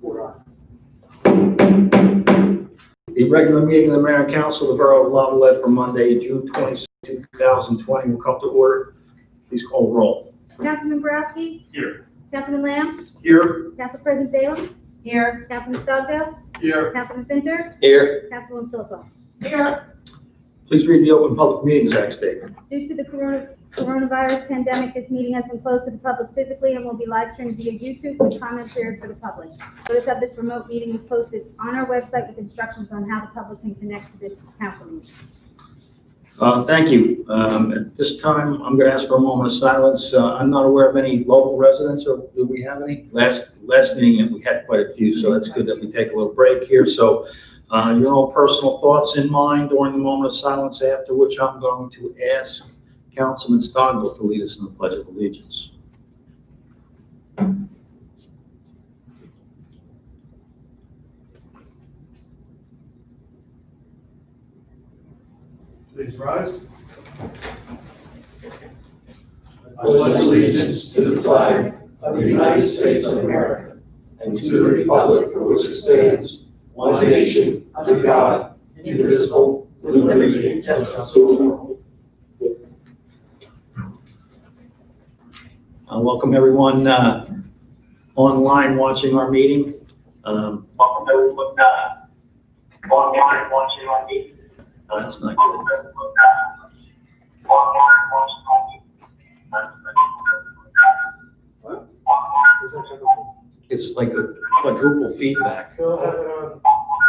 The regular meeting of the Mayor and Council of the Borough of Lavallette for Monday, June 26, 2020 will come to order. Please call roll. Councilman Borowski? Here. Councilman Lamb? Here. Council President Salem? Here. Councilman Stockdale? Here. Councilman Finter? Here. Councilwoman Philippa? Here. Please read the Open Public Meetings Act statement. Due to the coronavirus pandemic, this meeting has been closed to the public physically and will be live streamed via YouTube with comment period for the public. Notice of this remote meeting is posted on our website with instructions on how the public can connect to this council meeting. Thank you. At this time, I'm going to ask for a moment of silence. I'm not aware of any local residents, or do we have any? Last meeting, we had quite a few, so that's good that we take a little break here. So your own personal thoughts in mind during the moment of silence, after which I'm going to ask Councilman Stockdale to lead us in the Pledge of Allegiance. Please rise. I pledge allegiance to the flag of the United States of America and to the republic for which it stands, one nation, under God, indivisible, with liberty and justice for all. Welcome everyone online watching our meeting. Welcome everyone online watching our meeting. That's not good. It's like a quadruple feedback. They'll have it on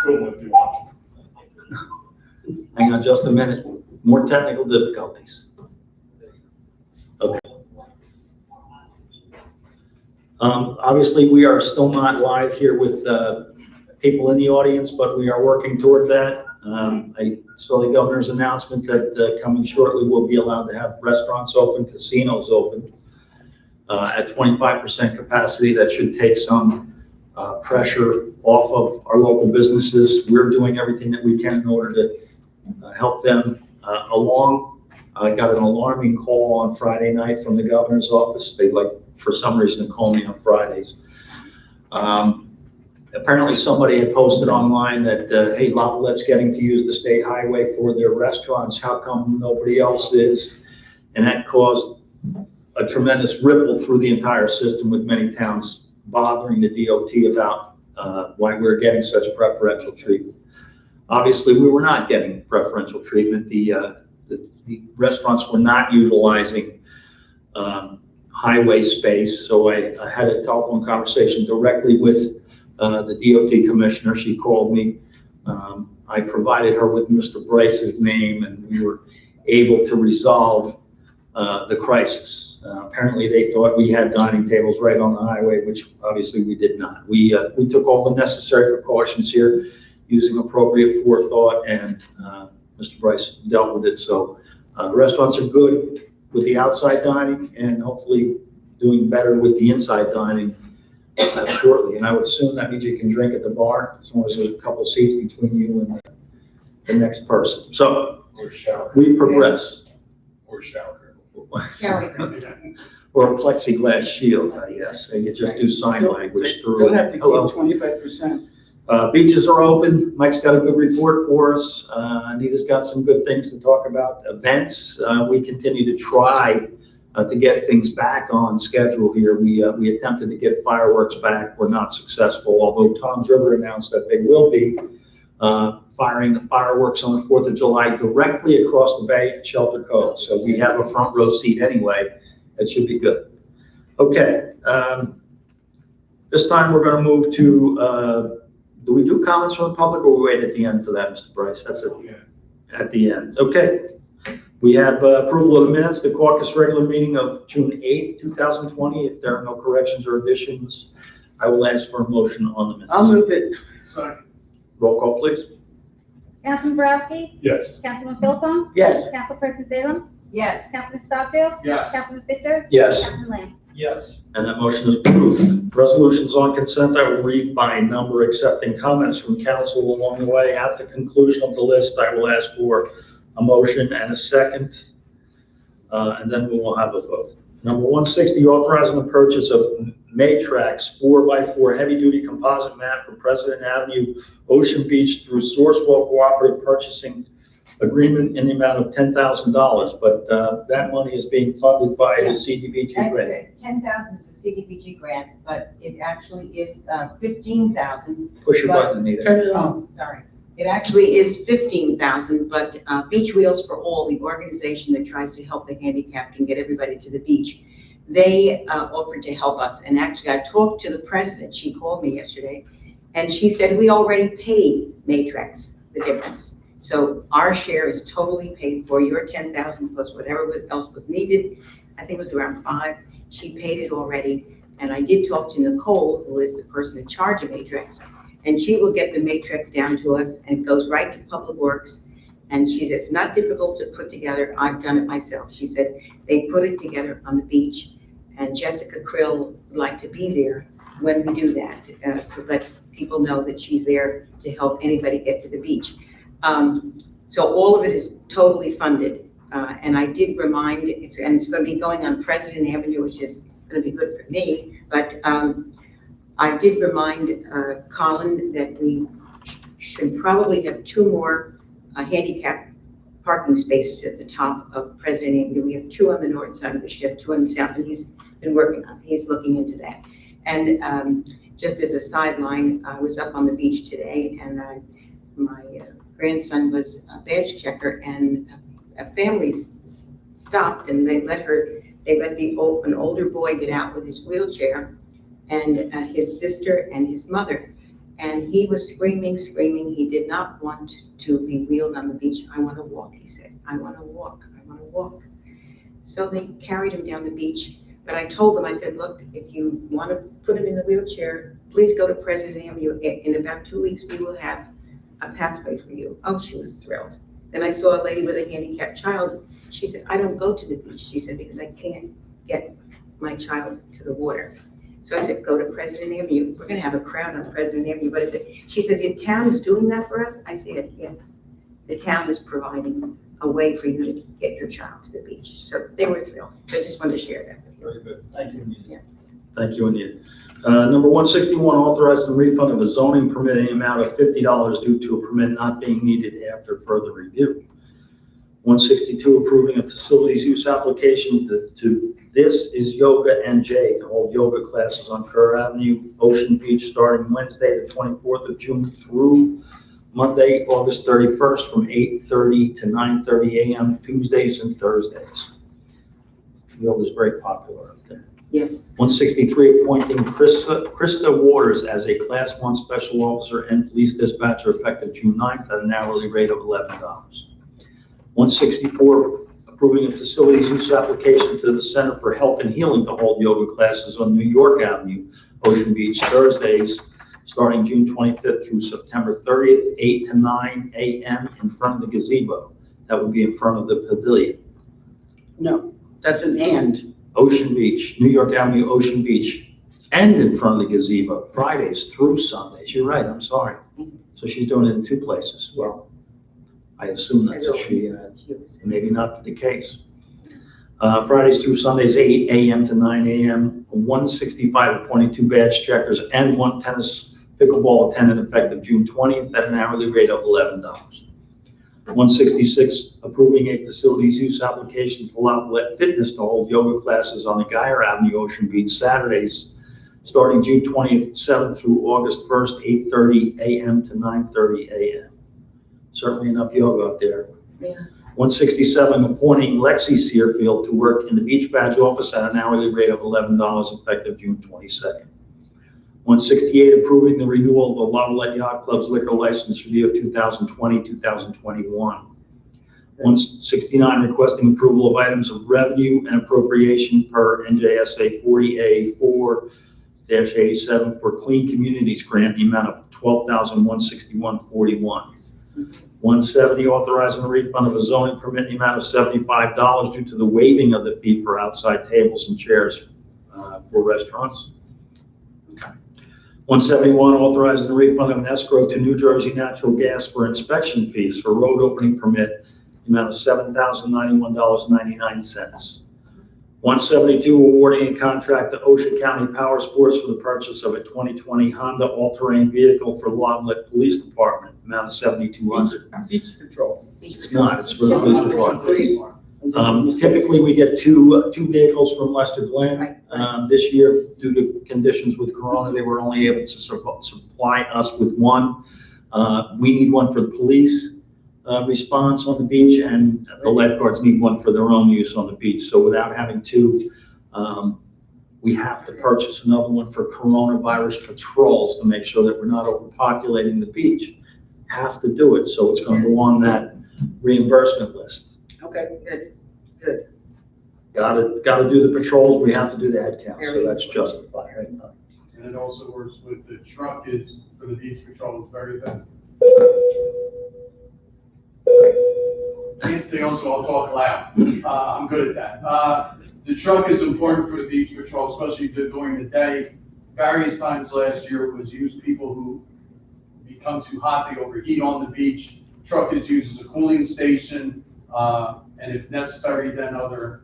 film if you want. Hang on just a minute. More technical difficulties. Okay. Obviously, we are still not live here with people in the audience, but we are working toward that. I saw the governor's announcement that coming shortly we'll be allowed to have restaurants open, casinos open at 25% capacity. That should take some pressure off of our local businesses. We're doing everything that we can in order to help them along. I got an alarming call on Friday night from the governor's office. They like, for some reason, to call me on Fridays. Apparently somebody had posted online that, hey, Lavallette's getting to use the state highway for their restaurants. How come nobody else is? And that caused a tremendous ripple through the entire system, with many towns bothering the DOT about why we're getting such preferential treatment. Obviously, we were not getting preferential treatment. The restaurants were not utilizing highway space. So I had a telephone conversation directly with the DOT commissioner. She called me. I provided her with Mr. Bryce's name, and we were able to resolve the crisis. Apparently they thought we had dining tables right on the highway, which obviously we did not. We took all the necessary precautions here using appropriate forethought, and Mr. Bryce dealt with it. So restaurants are good with the outside dining, and hopefully doing better with the inside dining shortly. And I would assume that means you can drink at the bar as long as there's a couple seats between you and the next person. So Or shower. we progress. Or shower. Or a plexiglass shield, I guess. And you just do sign language through. Still have to Hello. keep 25%. Beaches are open. Mike's got a good report for us. Anita's got some good things to talk about. Events, we continue to try to get things back on schedule here. We attempted to get fireworks back. We're not successful, although Tom's River announced that they will be firing the fireworks on the 4th of July directly across the bay at Shelter Cove. So we have a front row seat anyway. That should be good. Okay. This time we're going to move to, do we do comments from the public, or we wait at the end for that, Mr. Bryce? That's at the end. Okay. We have approval of the minutes, the caucus regular meeting of June 8th, 2020. If there are no corrections or additions, I will ask for a motion on the minutes. I'll move it. Sorry. Roll call, please. Councilman Borowski? Yes. Councilman Philippa? Yes. Council President Salem? Yes. Councilman Stockdale? Yes. Councilman Finter? Yes. Councilman Lamb? Yes. And that motion is approved. Resolutions on consent, I will read by number, accepting comments from council along the way. At the conclusion of the list, I will ask for a motion and a second, and then we will have a vote. Number 160, authorizing the purchase of Matrax 4x4 heavy-duty composite mat for President Avenue, Ocean Beach through Sourcewell Cooperative Purchasing Agreement in the amount of $10,000, but that money is being funded by the CDBG grant. 10,000 is a CDBG grant, but it actually is 15,000. Push your button, Anita. Turn it on. Sorry. It actually is 15,000, but Beach Wheels for All, the organization that tries to help the handicapped and get everybody to the beach, they offered to help us. And actually, I talked to the president. She called me yesterday, and she said, we already paid Matrix the difference. So our share is totally paid for. Your 10,000 plus whatever else was needed. I think it was around 5. She paid it already. And I did talk to Nicole, who is the person in charge of Matrix, and she will get the Matrix down to us, and it goes right to Public Works. And she said, it's not difficult to put together. I've done it myself. She said, they put it together on the beach. And Jessica Krill would like to be there when we do that, to let people know that she's there to help anybody get to the beach. So all of it is totally funded. And I did remind, it's going to be going on President Avenue, which is going to be good for me. But I did remind Colin that we should probably have 2 more handicap parking spaces at the top of President Avenue. We have 2 on the north side, we should have 2 on the south, and he's been working on it. He's looking into that. And just as a sideline, I was up on the beach today, and my grandson was a badge checker, and a family stopped, and they let an older boy get out with his wheelchair, and his sister and his mother. And he was screaming. He did not want to be wheeled on the beach. I want to walk, he said. I want to walk. So they carried him down the beach. But I told them, I said, look, if you want to put him in the wheelchair, please go to President Avenue. In about 2 weeks, we will have a pathway for you. Oh, she was thrilled. Then I saw a lady with a handicapped child. She said, I don't go to the beach, she said, because I can't get my child to the water. So I said, go to President Avenue. We're going to have a crowd on President Avenue. But she said, the town is doing that for us? I said, yes. The town is providing a way for you to get your child to the beach. So they were thrilled. So I just wanted to share that with you. Very good. Thank you, Anita. Yeah. Thank you, Anita. Number 161, authorizing the refund of a zoning permit in the amount of $50 due to a permit not being needed after further review. 162, approving a facilities use application to This is Yoga NJ to hold yoga classes on Kerr Avenue, Ocean Beach, starting Wednesday, the 24th of June through Monday, August 31st, from 8:30 to 9:30 a.m., Tuesdays and Thursdays. Yoga is very popular up there. Yes. 163, appointing Krista Waters as a Class 1 Special Officer and Police Dispatcher effective June 9th at an hourly rate of $11. 164, approving a facilities use application to the Center for Health and Healing to hold yoga classes on New York Avenue, Ocean Beach, Thursdays, starting June 25th through September 30th, 8 to 9 a.m. in front of the gazebo. That would be in front of the pavilion. No, that's an and. Ocean Beach, New York Avenue, Ocean Beach, and in front of the gazebo, Fridays through Sundays. You're right, I'm sorry. So she's doing it in 2 places. Well, I assume that's what she, maybe not the case. Fridays through Sundays, 8 a.m. to 9 a.m. 165, appointing 2 badge checkers and 1 tennis pickleball attendant effective June 20th at an hourly rate of $11. 166, approving a facilities use application to allow Let Fitness to hold yoga classes on the Geyer Avenue, Ocean Beach, Saturdays, starting June 27th through August 1st, 8:30 a.m. to 9:30 a.m. Certainly enough yoga up there. Yeah. 167, appointing Lexi Searfield to work in the Beach Badge office at an hourly rate of $11 effective June 22nd. 168, approving the renewal of the Lavalette Yacht Club's liquor license for the year 2020-2021. 169, requesting approval of items of revenue and appropriation per NJSA 40A4-87 for Clean Communities Grant in the amount of $12,161.41. 170, authorizing the refund of a zoning permit in the amount of $75 due to the waiving of the fee for outside tables and chairs for restaurants. 171, authorizing the refund of an escrow to New Jersey Natural Gas for inspection fees for road opening permit in the amount of $7,091.99. 172, awarding a contract to Ocean County Power Sports for the purchase of a 2020 Honda all-terrain vehicle for Lovelet Police Department, amount of $7,200. Beach patrol. It's not, it's for the police department. Typically, we get two vehicles from Lester Glenn. This year, due to conditions with Corona, they were only able to supply us with one. We need one for the police response on the beach, and the lifeguards need one for their own use on the beach. So without having two, we have to purchase another one for coronavirus patrols to make sure that we're not overpopulating the beach. Have to do it, so it's going to go on that reimbursement list. Okay, good. Got to do the patrols, we have to do the head count, so that's justified. And it also works with the truck is, for the beach patrol, is very bad. Can't stay on, so I'll talk loud. I'm good at that. The truck is important for the beach patrol, especially during the day. Various times last year it was used, people who become too hot, they overheat on the beach. Truck is used as a cooling station, and if necessary, then other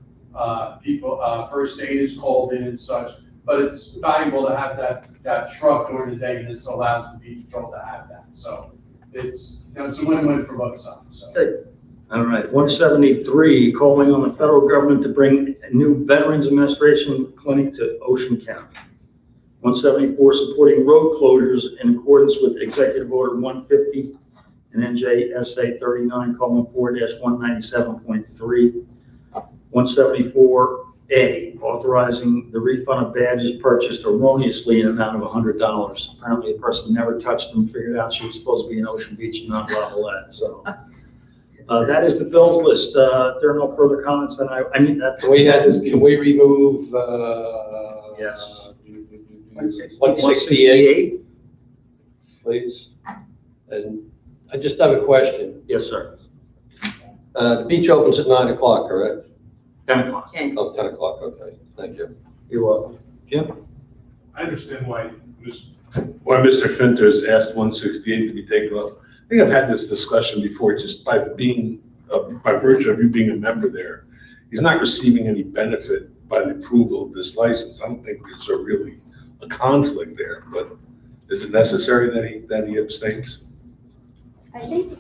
people, first aid is called in and such. But it's valuable to have that truck during the day, and this allows the beach patrol to have that. So it's a win-win for both sides. So. Good. All right, 173, calling on the federal government to bring a new Veterans Administration clinic to Ocean County. 174, supporting road closures in accordance with Executive Order 150 and NJSA 39:4-197.3. 174A, authorizing the refund of badges purchased erroneously in an amount of $100. Apparently, the person never touched them, figured out she was supposed to be in Ocean Beach and not Lavalette, so. That is the bills list. There are no further comments, then I need that. Can we remove, Yes. 168, please? And I just have a question. Yes, sir. The beach opens at 9 o'clock, correct? 10 o'clock. 10. Oh, 10 o'clock, okay, thank you. You're welcome. Jim? I understand why Mr. Finter has asked 168 to be taken off. I think I've had this discussion before, just by virtue of you being a member there. He's not receiving any benefit by the approval of this license. I don't think there's really a conflict there, but is it necessary that he abstains? I think if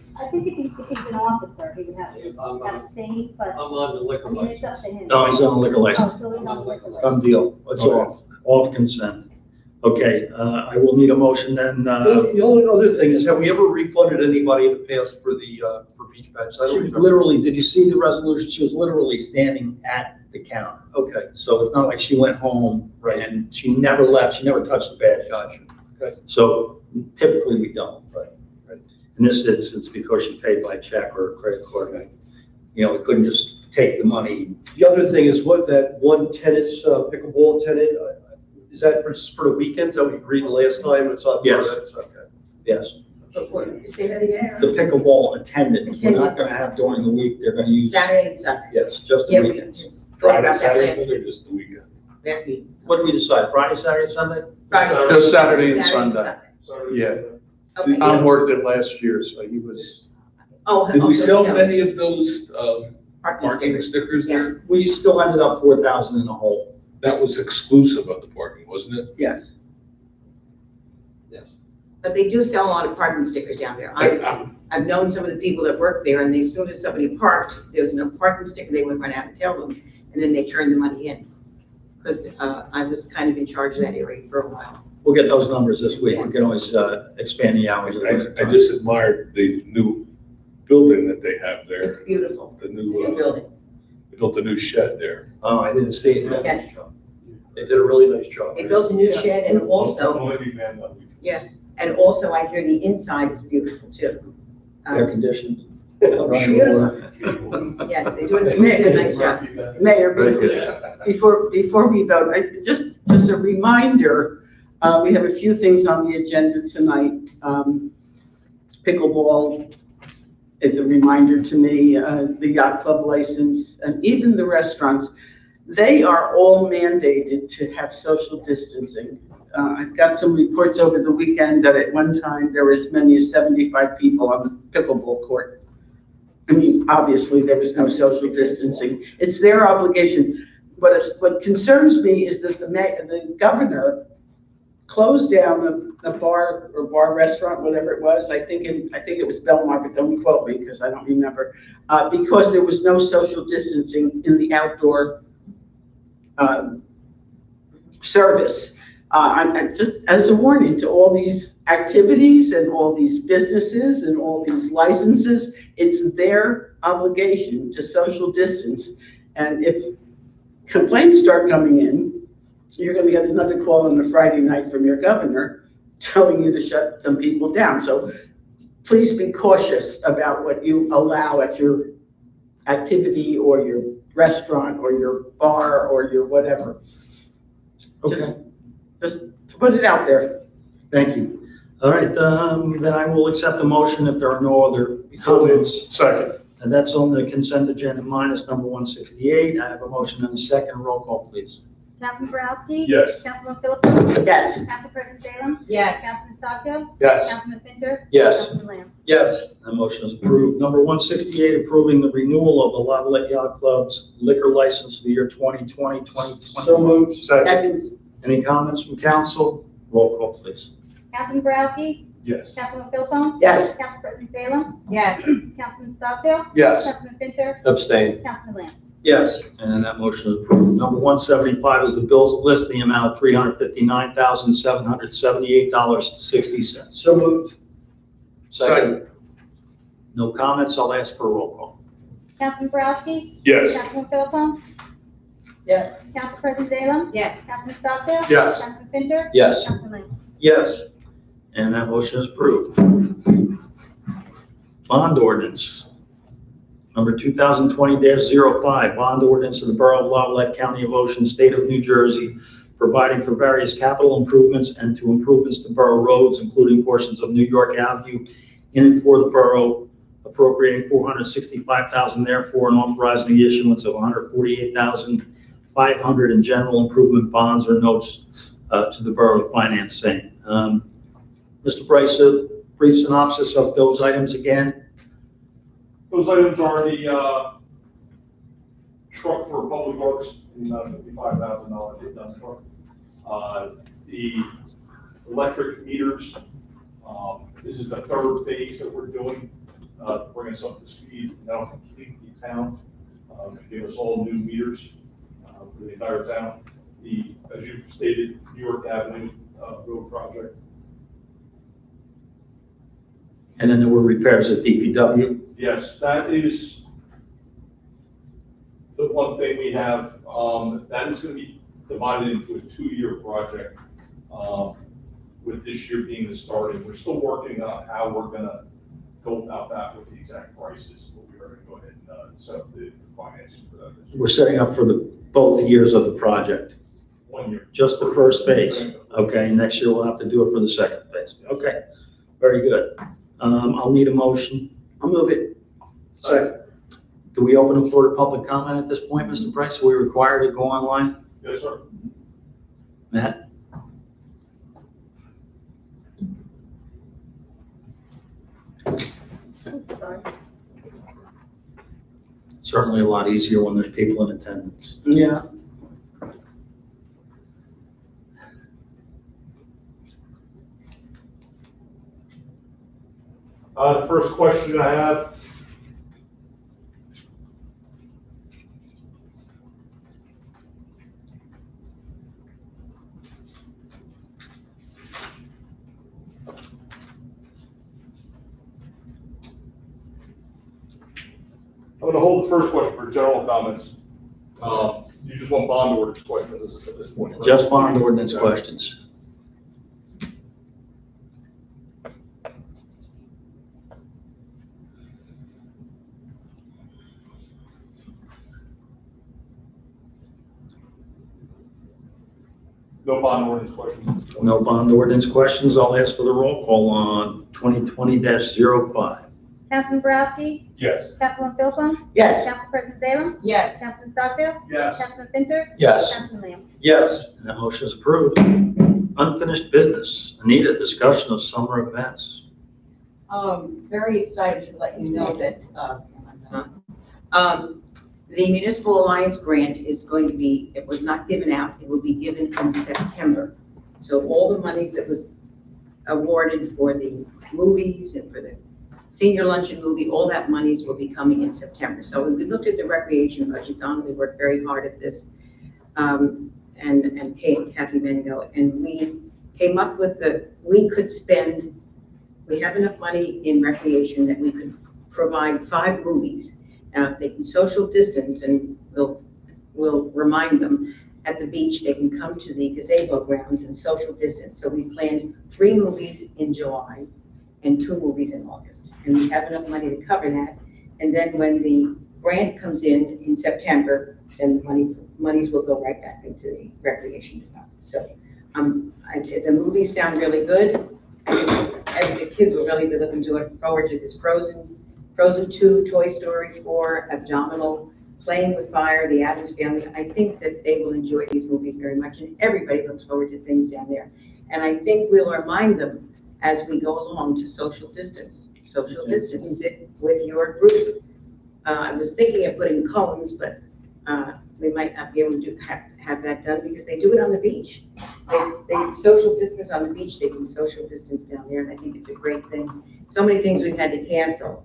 he's an officer, he would have to abstain, but, I'm on the liquor I mean, it's license. up to him. No, he's on a liquor Oh, license. so he's on the liquor license. Done deal. It's off consent. Okay, I will need a motion then. The only other thing is, have we ever refunded anybody in the past for beach badges? I She don't was remember. literally, did you see the resolution? She was literally standing at the counter. Okay, So it's not like she went home and she never left. She never touched the badge. gotcha. Okay. So typically we don't, but in this instance, because she paid by check or credit card, you know, we couldn't just take the money. The other thing is what that one tennis, pickleball tenant, is that for the weekends that we agreed last time? It's not. Yes. Okay. Yes. Say that again? The pickleball attendant, we're not gonna have during the week. They're gonna use. Saturday and Sunday. Yes, just the Yeah, we weekends. just talked Friday, about that Saturday, last Sunday, week. just the weekend. Last week. What did we decide? Friday, Saturday, Sunday? Friday. No, Saturday and Sunday. Yeah. Okay. Tom worked it last year, so he was. Oh, Did we also sell he knows. many of those parking stickers there? Yes. We still ended up 4,000 in the hole. That was exclusive of the parking, wasn't it? Yes. Yes. But they do sell a lot of parking stickers down there. I've known some of the people that work there, and as soon as somebody parked, there was no parking sticker, they would run out and tell them, and then they turn the money in. Because I was kind of in charge of that area for a while. We'll get those numbers this week. We Yes. can always expand the hours. I just admired the new building that they have there. It's beautiful, The the new, building. they built a new shed there. Oh, I didn't see it. Yes. They did a really nice job. They built a new shed, and also, Only man that we- and also I hear the inside is beautiful too. Air conditioned. Beautiful. Yes, they do a really nice job. Mayor, Very good. before we vote, just a reminder, we have a few things on the agenda tonight. Pickleball is a reminder to me, the yacht club license, and even the restaurants. They are all mandated to have social distancing. I've got some reports over the weekend that at one time there were as many as 75 people on the pickleball court. I mean, obviously, there was no social distancing. It's their obligation. what concerns me is that the governor closed down a bar or bar restaurant, whatever it was. I think it was Bell Market. Don't quote me because I don't remember. Because there was no social distancing in the outdoor service. I'm just as a warning to all these activities and all these businesses and all these licenses, it's their obligation to social distance. And if complaints start coming in, you're going to get another call on the Friday night from your governor telling you to shut some people down. So please be cautious about what you allow at your activity or your restaurant or your bar or your whatever. Okay, Just to put it out there. thank you. All right, then I will accept the motion if there are no other comments. Second. And that's on the consent agenda minus number 168. I have a motion and a second. Roll call, please. Councilman Borowski? Yes. Councilman Phillips? Yes. Council President Salem? Yes. Councilman Stockdale? Yes. Councilman Finter? Yes. Councilman Lamb? Yes. That motion is approved. Number 168, approving the renewal of the Lavalette Yacht Club's liquor license for the year 2020, 2021. So moved. Second. Second. Any comments from council? Roll call, please. Councilman Borowski? Yes. Councilman Phillips? Yes. Council President Salem? Yes. Councilman Stockdale? Yes. Councilman Finter? Abstain. Councilman Lamb? Yes. And that motion is approved. Number 175 is the bills list, the amount of $359,778.60. So moved. Second. No comments, I'll ask for a roll call. Councilman Borowski? Yes. Councilman Phillips? Yes. Council President Salem? Yes. Councilman Stockdale? Yes. Councilman Finter? Yes. Councilman Lamb? Yes. And that motion is approved. Bond ordinance. Number 2020-05, bond ordinance of the Borough of Lavallette, County of Ocean, State of New Jersey, providing for various capital improvements and to improvements to borough roads, including portions of New York Avenue in and for the borough, appropriating $465,000 therefore, and authorizing the issuance of $148,500 in general improvement bonds or notes to the borough to finance same. Mr. Bryce, a brief synopsis of those items again. Those items are the truck for public works, the amount of $55,000 they've done truck. The electric meters, this is the third phase that we're doing, to bring us up to speed, now complete the town, give us all new meters for the entire town. The, as you stated, New York Avenue road project. And then there were repairs at DPW. Yes, that is the one thing we have, that is going to be divided into a 2-year project, with this year being the start. And we're still working on how we're going to go about that with the exact prices, but we are going to go ahead and set up the financing for that. We're setting up for both years of the project, 1 year. just the first phase. Okay, next year we'll have to do it for the second phase. Okay, very good. I'll need a motion. I'll move it. Second. Do we open the floor to public comment at this point, Mr. Price? Are we required to go online? Yes, sir. Matt? Sorry. Certainly a lot easier when there's people in attendance. Yeah. The first question I have. I'm going to hold the first question for general comments. You just want bond orders questions at this point, right? Just bond ordinance questions. No bond ordinance questions. No bond ordinance questions. I'll ask for the roll call on 2020-05. Councilman Borowski? Yes. Councilman Phillips? Yes. Council President Salem? Yes. Councilman Stockdale? Yes. Councilman Finter? Yes. Councilman Lamb? Yes. And that motion is approved. Unfinished business. Anita, discussion of summer events. Very excited to let you know that The Municipal Alliance grant is going to be, it was not given out, it will be given in September. So all the monies that was awarded for the movies and for the senior luncheon movie, all that monies will be coming in September. So we looked at the recreation budget, Don, we worked very hard at this, and Kathy Mango, and we came up with we could spend, we have enough money in recreation that we could provide 5 movies. Now, if they can social distance, and we'll remind them, at the beach, they can come to the gazebo grounds and social distance. So we planned 3 movies in July and 2 movies in August. And we have enough money to cover that. And then when the grant comes in September, then the monies will go right back into the recreation deposit. So the movies sound really good. I think the kids will really be looking forward to this Frozen 2, Toy Story 4, Abdominal, Playing with Fire, The Addams Family. I think that they will enjoy these movies very much, and everybody looks forward to things down there. And I think we'll remind them as we go along to social distance. Social distance, sit with your group. I was thinking of putting cones, but we might not be able to have that done because they do it on the beach. They social distance on the beach, they can social distance down there, and I think it's a great thing. So many things we've had to cancel,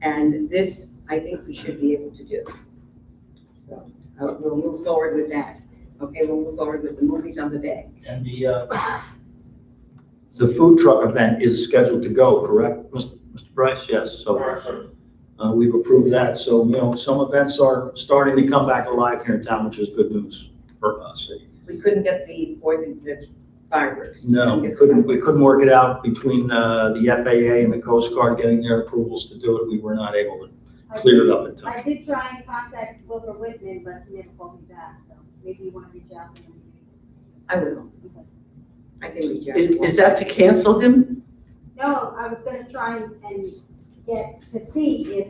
and this, I think we should be able to do. So we'll move forward with that. Okay, we'll move forward with the movies on the bay. And the food truck event is scheduled to go, correct, Mr. Bryce? Yes, so Correct, sir. we've approved that. So, some events are starting to come back alive here in town, which is good news for us. We couldn't get the 4th of fireworks. No, we couldn't work it out between the FAA and the Coast Guard getting their approvals to do it. We were not able to clear it up in time. I did try and contact Wilbur Whitman, but he never called me back, so maybe you want to reach out to him. I will. I can reach out. Is that to cancel him? No, I was gonna try and get to see if,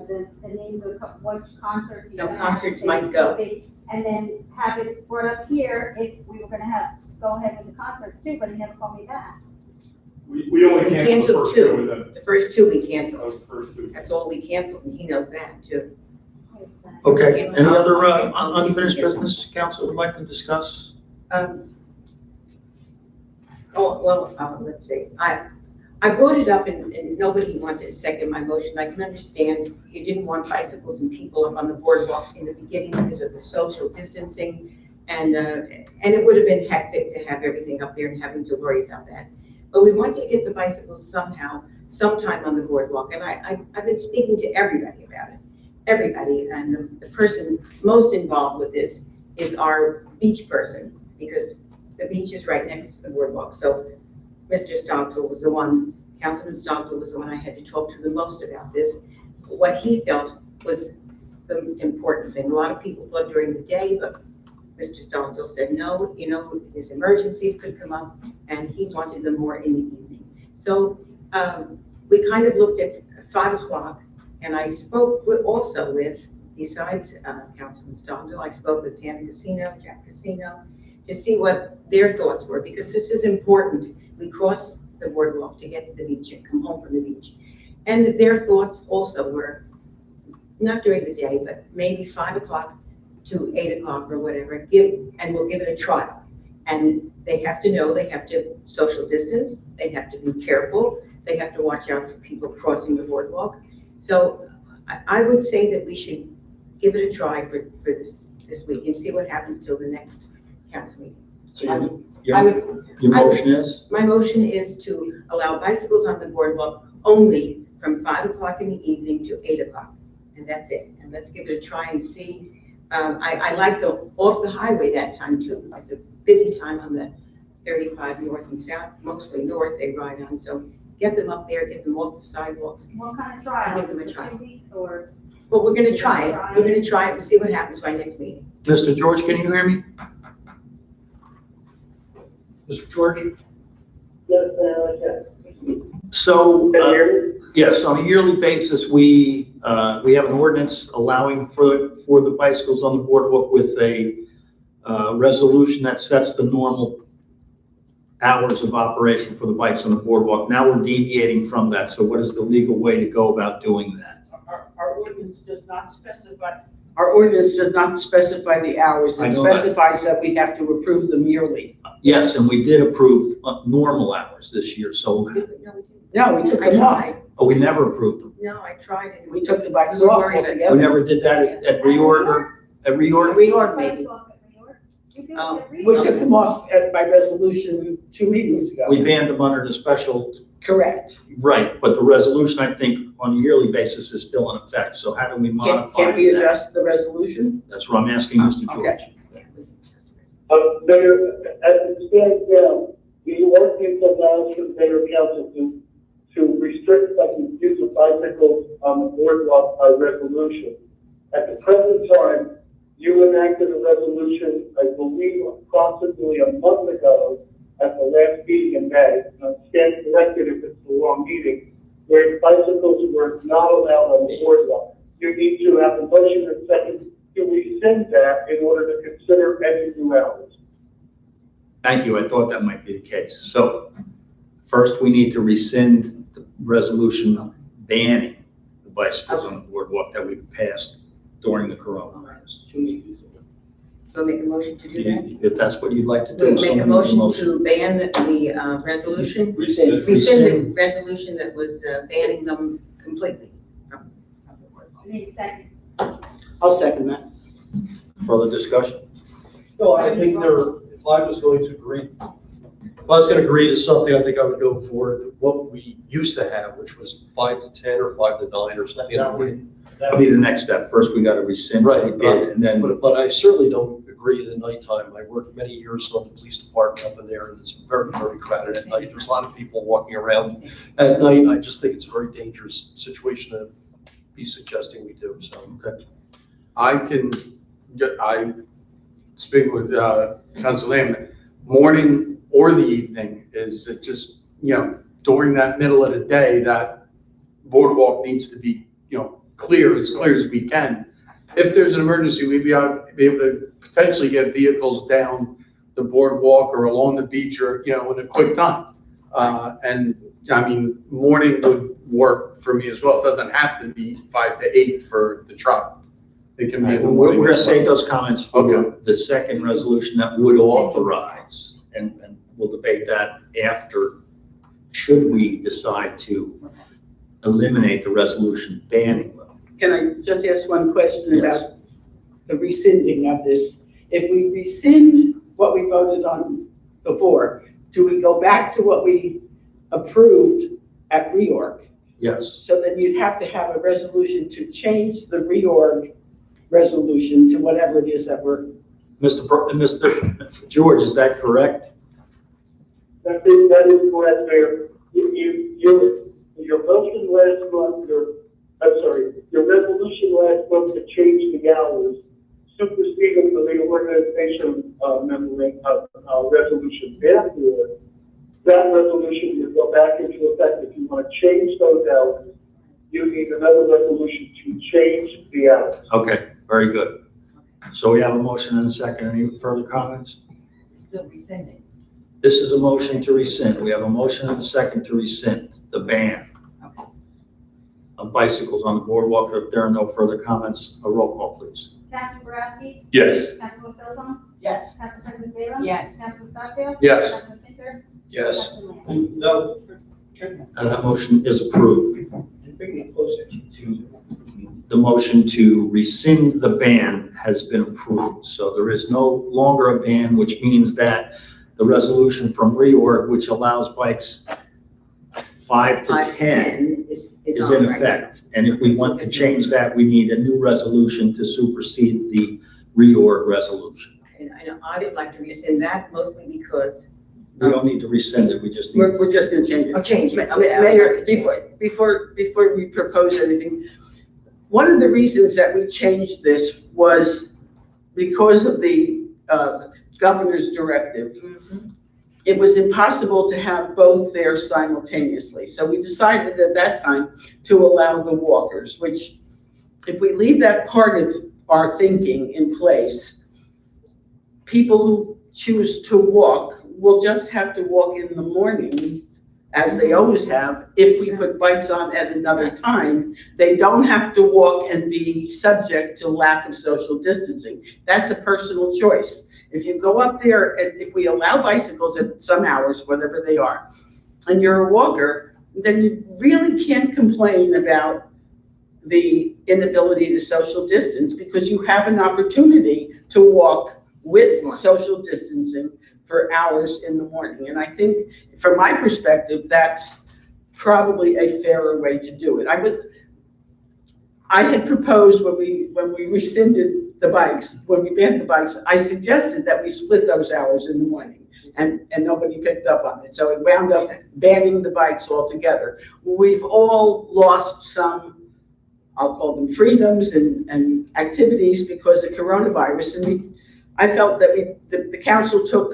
the names of which concerts. Some concerts might go. And then have it brought up here if we were gonna go ahead with the concerts too, but he never called me back. We only We canceled the canceled first 2 of 2. them. The first 2 we That canceled. was the first 2. That's all we canceled, and he knows that too. Okay, any other unfinished business council would like to discuss? Let's see. I brought it up and nobody wanted to second my motion. I can understand you didn't want bicycles and people up on the boardwalk in the beginning because of the social distancing. And it would have been hectic to have everything up there and having to worry about that. But we wanted to get the bicycles sometime on the boardwalk. And I've been speaking to everybody about it. Everybody. And the person most involved with this is our beach person, because the beach is right next to the boardwalk. So Mr. Stockdale was the one, Councilman Stockdale was the one I had to talk to the most about this. What he felt was the important thing. A lot of people thought during the day, but Mr. Stockdale said, no, his emergencies could come up, and he wanted them more in the evening. So we kind of looked at 5 o'clock, and I spoke also with, besides Councilman Stockdale, I spoke with Pam Casino, Jack Casino, to see what their thoughts were, because this is important. We cross the boardwalk to get to the beach and come home from the beach. And their thoughts also were, not during the day, but maybe 5 o'clock to 8 o'clock or whatever, and we'll give it a trial. And they have to know, they have to social distance, they have to be careful, they have to watch out for people crossing the boardwalk. So I would say that we should give it a try for this week and see what happens till the next council meeting. So your motion is? My motion is to allow bicycles on the boardwalk only from 5 o'clock in the evening to 8 o'clock. And that's it. And let's give it a try and see. I like the off the highway that time too. It's a busy time on the 35 north and south, mostly north they ride on. So get them up there, get them off the sidewalks. What kind of trial? Give them a try. 2 weeks or? But we're gonna try it. We're gonna try it and see what happens by next meeting. Mr. George, can you hear me? Mr. George? Yes, I can. So, Can you hear me? yes, on a yearly basis, we have an ordinance allowing for the bicycles on the boardwalk with a resolution that sets the normal hours of operation for the bikes on the boardwalk. Now we're deviating from that. So what is the legal way to go about doing that? Our ordinance does not specify Our ordinance does not specify the hours. I It know that. specifies that we have to approve them yearly. Yes, and we did approve normal hours this year, so, No, we took I them off. tried. oh, we never approved them. No, I tried and We took the bikes We off worried about We altogether. never did that at reorg or, at reorg? Reorg maybe. We took them off by resolution 2 meetings ago. We banned them under the special, Correct. right, but the resolution, I think, on a yearly basis is still in effect, so how do we modify Can we that? adjust the resolution? That's what I'm asking Mr. George. Okay. Mayor, as it stands now, the ordinance allows for the mayor council to restrict the use of bicycles on the boardwalk by resolution. At the present time, you enacted a resolution, I believe approximately a month ago, at the last meeting in May, stand corrected if it's the wrong meeting, where bicycles were not allowed on the boardwalk. You need to have a motion and second to rescind that in order to consider any new hours. Thank you, I thought that might be the case. So, first, we need to rescind the resolution banning the bicycles on the boardwalk that we passed during the coronavirus. 2 meetings ago. So make a motion to do that? If that's what you'd like to do. We'll make a someone make motion to ban the resolution, Rescind. rescind the resolution that was banning them completely from the boardwalk. Need a second. I'll second that. Further discussion? No, I think if I was going to agree, if I was going to agree to something, I think I would go for what we used to have, which was 5 to 10 or 5 to 9 or something. That would be the next step. First, we got to rescind what we Right, did, and then, but I certainly don't agree at nighttime. I worked many years on the police department up in there, and it's very, very crowded at night. There's a lot of people walking around at night. I just think it's a very dangerous situation to be suggesting we do, so. okay. I speak with Council Lehman, morning or the evening is it just, during that middle of the day, that boardwalk needs to be, clear as we can. If there's an emergency, we'd be able to potentially get vehicles down the boardwalk or along the beach or, in a quick time. And I mean, morning would work for me as well. It doesn't have to be 5 to 8 for the truck. It can be in the We're morning. going to save those comments for Okay. the second resolution that would authorize, and we'll debate that after, should we decide to eliminate the resolution banning them. Can I just ask one question Yes. about the rescinding of this? If we rescind what we voted on before, do we go back to what we approved at reorg? Yes. So then you'd have to have a resolution to change the reorg resolution to whatever it is that we're, Mr. George, is that correct? That is correct, Mayor. Your motion last month, your resolution last month to change the hours superseded the reorganization resolution. Therefore, that resolution would go back into effect. If you want to change those hours, you need another resolution to change the hours. Okay, very good. So we have a motion and a second. Any further comments? Still rescinding. This is a motion to rescind. We have a motion and a second to rescind the ban of bicycles on the boardwalk. If there are no further comments, a roll call, please. Council Boraski? Yes. Councilman Philbin? yes. Council President Salem? Yes. Councilman Stockdale? Yes. Councilman Pinter? Yes. Councilman Lamb? No, And that motion is approved. Bring it closer. The motion to rescind the ban has been approved. So there is no longer a ban, which means that the resolution from reorg, which allows bikes 5 to 10, is is on in right effect. And if we want to change that, we need a new resolution to supersede the reorg resolution. now. And I would like to rescind that mostly because, We don't need to rescind it, we just need. We're just gonna change it. I'll change it. Mayor, before we propose anything, one of the reasons that we changed this was because of the governor's directive. It was impossible to have both there simultaneously. So we decided at that time to allow the walkers, which if we leave that part of our thinking in place, people who choose to walk will just have to walk in the morning as they always have. If we put bikes on at another time, they don't have to walk and be subject to lack of social distancing. That's a personal choice. If you go up there, and if we allow bicycles at some hours, whatever they are, and you're a walker, then you really can't complain about the inability to social distance, because you have an opportunity to walk with social distancing for hours in the morning. And I think, from my perspective, that's probably a fairer way to do it. I had proposed when we rescinded the bikes, when we banned the bikes, I suggested that we split those hours in the morning, and nobody picked up on it. So it wound up banning the bikes altogether. We've all lost some, I'll call them freedoms and activities because of coronavirus. And I felt that the council took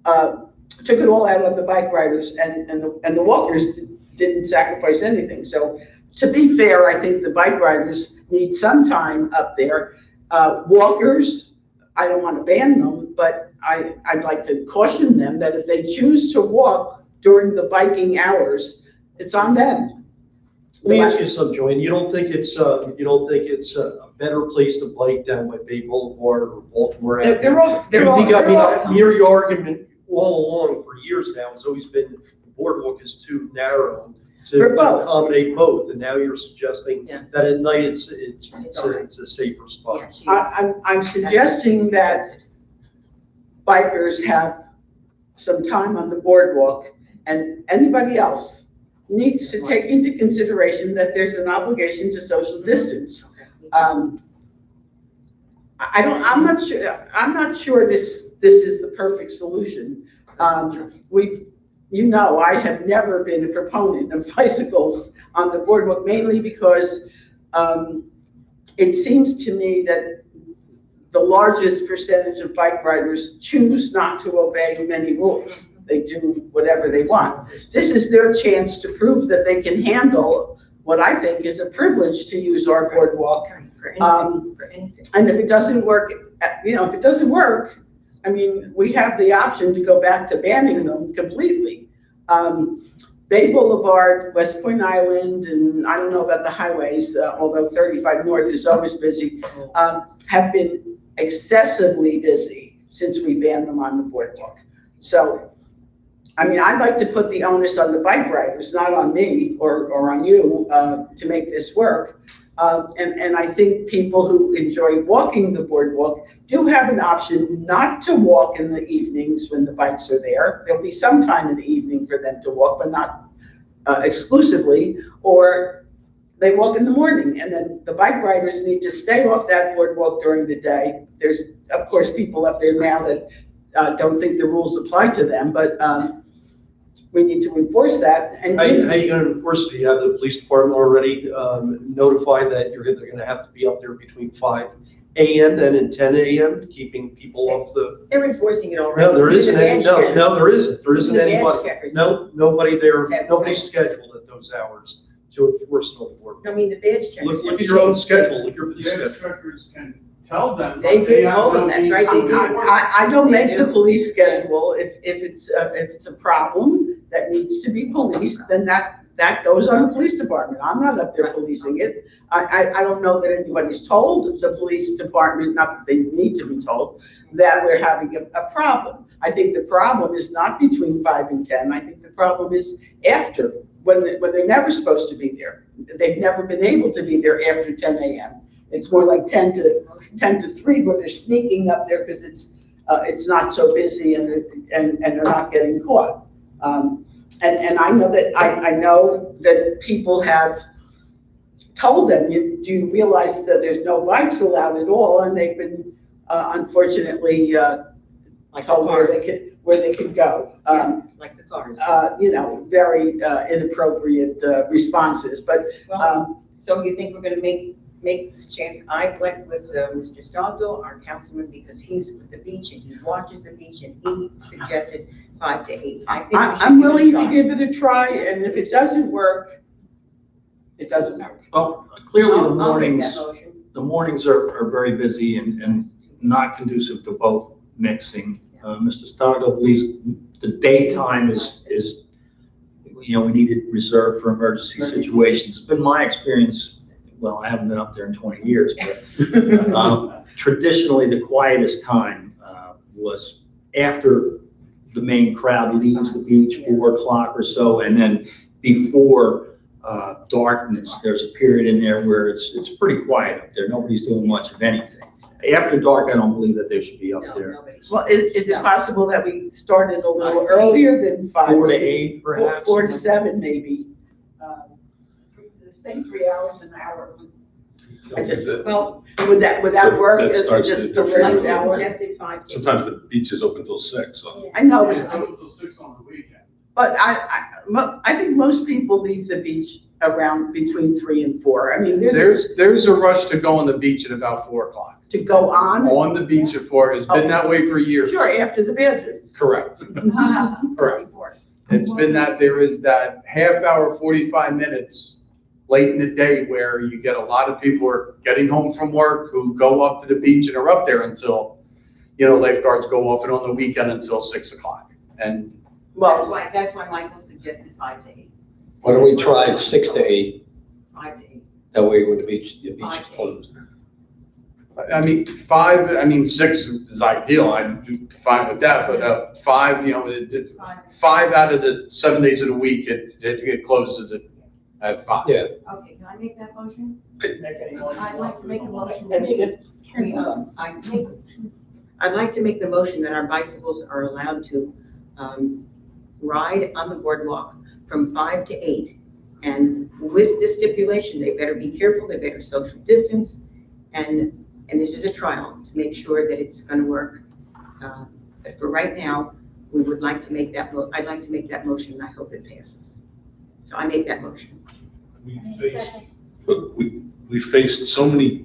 it all out on the bike riders, and the walkers didn't sacrifice anything. So to be fair, I think the bike riders need some time up there. Walkers, I don't want to ban them, but I'd like to caution them that if they choose to walk during the biking hours, it's on them. Let me ask you something, Joanne. You don't think it's a better place to bike down by Bay Boulevard or Baltimore Avenue? They're all. I mean, your argument all along for years now has always been the boardwalk is too narrow to accommodate both, and now you're suggesting that at night it's a safer spot. I'm suggesting that bikers have some time on the boardwalk, and anybody else needs to take into consideration that there's an obligation to social distance. I'm not sure this is the perfect solution. I have never been a proponent of bicycles on the boardwalk, mainly because it seems to me that the largest percentage of bike riders choose not to obey many rules. They do whatever they want. This is their chance to prove that they can handle what I think is a privilege to use our boardwalk. And if it doesn't work, I mean, we have the option to go back to banning them completely. Bay Boulevard, West Point Island, and I don't know about the highways, although 35 North is always busy, have been excessively busy since we banned them on the boardwalk. So, I mean, I'd like to put the onus on the bike riders, not on me or on you, to make this work. And I think people who enjoy walking the boardwalk do have an option not to walk in the evenings when the bikes are there. There'll be some time in the evening for them to walk, but not exclusively, or they walk in the morning. And then the bike riders need to stay off that boardwalk during the day. There's, of course, people up there now that don't think the rules apply to them, but we need to enforce that. And how are you going to enforce it? You have the police department already notified that they're going to have to be up there between 5 a.m. and 10 a.m. keeping people off the. They're enforcing it already. No, there isn't any. No, there isn't. There isn't anybody. No, nobody there. Nobody's scheduled at those hours to enforce no work. I mean, the badge checkers. Look at your own schedule. Look at your police schedule. Badge checkers can tell them. They did tell them, that's right. I don't make the police schedule. If it's a problem that needs to be policed, then that goes on the police department. I'm not up there policing it. I don't know that anybody's told the police department, not that they need to be told, that we're having a problem. I think the problem is not between 5 and 10. I think the problem is after, when they're never supposed to be there. They've never been able to be there after 10 a.m. It's more like 10 to 3, where they're sneaking up there because it's not so busy and they're not getting caught. And I know that people have told them, do you realize that there's no bikes allowed at all? And they've been unfortunately told where they could go. Like the cars. Very inappropriate responses. But so you think we're going to make this chance? I went with Mr. Stogdill, our councilman, because he's with the beach and he watches the beach, and he suggested 5 to 8. I'm willing to give it a try, and if it doesn't work, it doesn't work. Well, clearly I'll make that motion. the mornings are very busy and not conducive to both mixing. Mr. Stogdill believes the daytime is we needed reserve for emergency situations. It's been my experience, well, I haven't been up there in 20 years, but traditionally the quietest time was after the main crowd leaves the beach, 4 o'clock or so, and then before darkness. There's a period in there where it's pretty quiet up there. Nobody's doing much of anything. After dark, I don't believe that they should be up No, there. nobody's. Well, is it possible that we started a little earlier than 5? 4 to 8, perhaps. 4 to 7, maybe. The same 3 hours an hour. I just, Well, would that work? That starts to Just the interfere. last I hour? suggested 5 to 8. Sometimes the beach is open till 6, so. I know, It's but open till 6 on the weekend. I think most people leave the beach around between 3 and 4. I mean, there's There's a rush to go on the beach at about 4 o'clock. to go on. On the beach at 4, it's been that way for years. Sure, after the bed. Correct. Correct. It's been that, there is that half hour, 45 minutes late in the day where you get a lot of people who are getting home from work who go up to the beach and are up there until, lifeguards go off and on the weekend until 6 o'clock. And That's why Michael suggested 5 to 8. Why don't we try 6 to 8? 5 to 8. That way when the beach is 5 to 8. closed. I mean, 6 is ideal, I'm fine with that, but 5, 5 out of the 7 days of the week, it closes at 5. Yeah. Okay, can I make that motion? Make any motion. I'd like to make a motion. Any- I'd like to make the motion that our bicycles are allowed to ride on the boardwalk from 5 to 8. And with the stipulation, they better be careful, they better social distance, and this is a trial to make sure that it's going to work. But for right now, we would like to make that, I'd like to make that motion, and I hope it passes. So I make that motion. We faced so many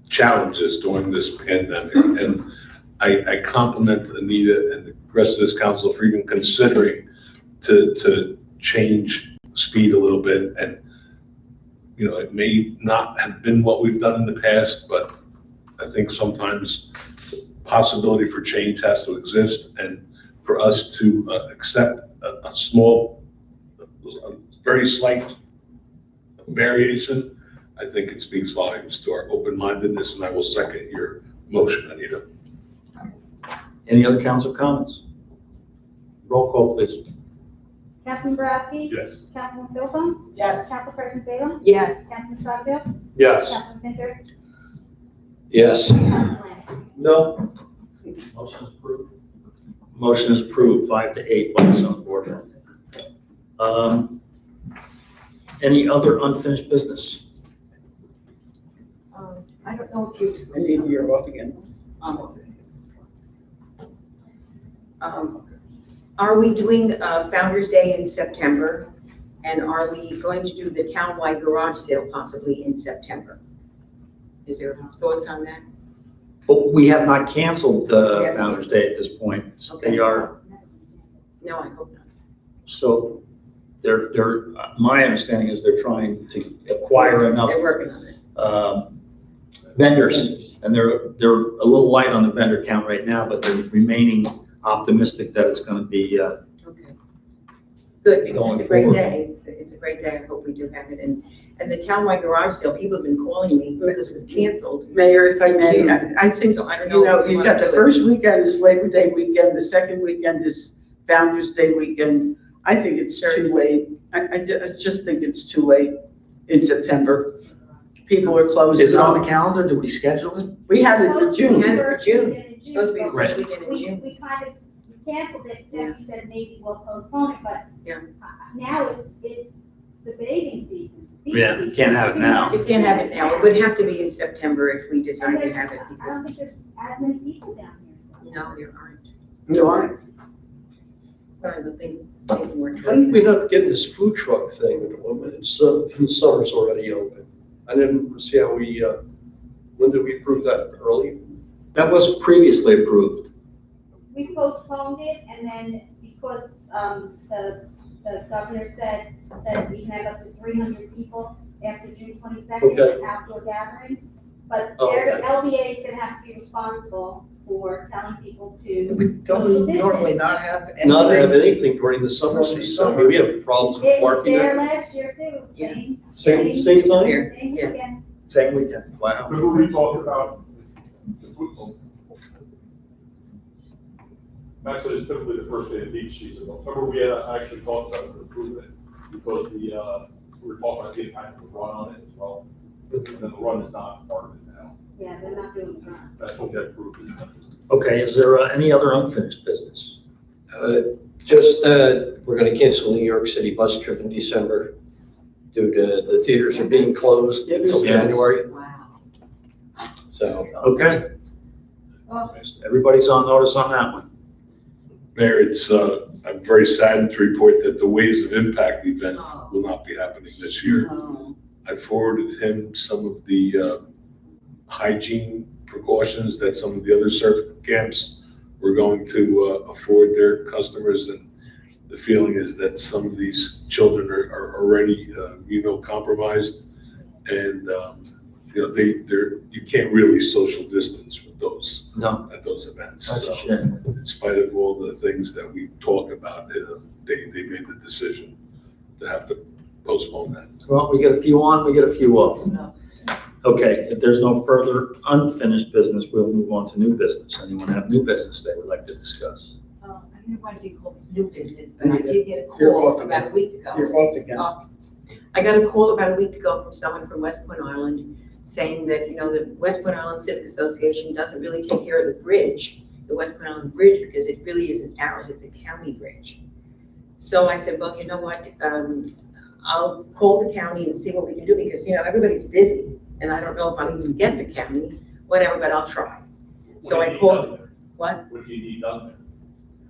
challenges during this pandemic, and I compliment Anita and the rest of this council for even considering to change speed a little bit. And, it may not have been what we've done in the past, but I think sometimes the possibility for change has to exist, and for us to accept a small, a very slight variation, I think it speaks volumes to our open-mindedness, and I will second your motion, Anita. Any other council comments? Roll call, please. Councilman Boraski? Yes. Councilman Philpott? Yes. Council President Salem? Yes. Councilman Scottafield? Yes. Councilman Pinter? Yes. Councilman Lamb? No. Motion is approved. Motion is approved, 5 to 8 votes on the board. Any other unfinished business? I don't know if you. I need you're off again. Are we doing Founder's Day in September? And are we going to do the townwide garage sale possibly in September? Is there thoughts on that? But we have not canceled Founder's Day at this point. Okay. They are, No, I hope not. so my understanding is they're trying to acquire enough They're working on it. vendors, and they're a little light on the vendor count right now, but they're remaining optimistic that it's going to be, Okay. Good, because Going it's a great forward. day. It's a great day. I hope we do have it. And the townwide garage sale, people have been calling me because it was canceled. Mayor, if I may, I think, So I don't know if we you've wanna got the do it. first weekend is Labor Day weekend, the second weekend is Founder's Day weekend. I think it's too late. I just think it's too late in September. People are closing. is it on the calendar? Do we schedule it? We had it for We June. had it for June. It's June, supposed to be the but first weekend in June. we kind of canceled it, then we said maybe we'll postpone it, but Yeah. now it's the bathing season. beach Yeah, you season. can't have it now. You can't have it now. It would have to be in September if we And decide to there's- have it I don't because, think there's as many people down here. no, there aren't. You are? Sorry, the thing, taking more How did we time. not get this food truck thing at the moment? It's, the summer's already open. I didn't see how we, when did we approve that? Early? That was previously approved. We postponed it, and then because the governor said that we can have up to 300 people after June 22nd, Okay. outdoor gatherings. But Oh, their okay. LBA is gonna have to be responsible for telling people We to don't social normally distance. not have anything. Not have anything during the summer season. I mean, we have problems with It was parking. there there. last year too, Yeah. Same time? same Yeah. weekend. Same weekend. Wow. Remember we talked about, Matt said it's typically the first day of beach season, but remember we actually talked about improving it because we were talking about getting kind of a run on it as well. And then the run is not part of it now. Yeah, they're not doing the run. That's what we approved. Okay, is there any other unfinished business? We're gonna cancel New York City bus trip in December due to the theaters are being closed until Yeah. January, Wow. so. Okay. Everybody's on notice on that one. Mayor, I'm very saddened to report that the Waves of Impact event will not be happening this year. Oh. I forwarded him some of the hygiene precautions that some of the other surf camps were going to afford their customers, and the feeling is that some of these children are already immunocompromised, and you can't really social distance with those No, at those events. that's a So, shame. in spite of all the things that we talked about, they made the decision to have to postpone that. Well, we get a few on, we get a few off. Okay, if there's no further unfinished business, we'll move on to new business. Anyone have new business they would like to discuss? I don't know why you call this new business, but I did get a You're call off about a again. week ago. You're off again. I got a call about a week ago from someone from West Point Island saying that, the West Point Island Civic Association doesn't really take care of the bridge, the West Point Island Bridge, because it really isn't ours, it's a county bridge. So I said, well, you know what, I'll call the county and see what we can do, because, everybody's busy, and I don't know if I'll even get the county, whatever, but I'll try. So I called, what? What do you need done there?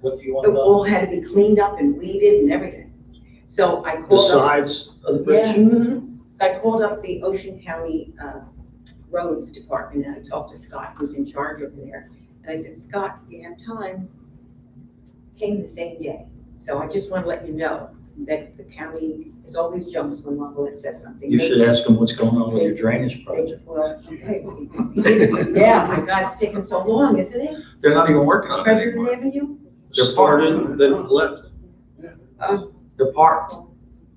What do you It all had to be cleaned up and weeded and everything. So I The called up. sides of the bridge? Yeah. Mhm. So I called up the Ocean County Roads Department, and I talked to Scott, who's in charge over there. And I said, Scott, if you have time, came the same day. So I just want to let you know that the county is always jumps when Margaret says something. You should ask them what's going on with your drainage project. Well, okay. Yeah, my God, it's taken so long, isn't it? They're not even working on it President anymore. Avenue? They're Started, parked. then left. They're parked.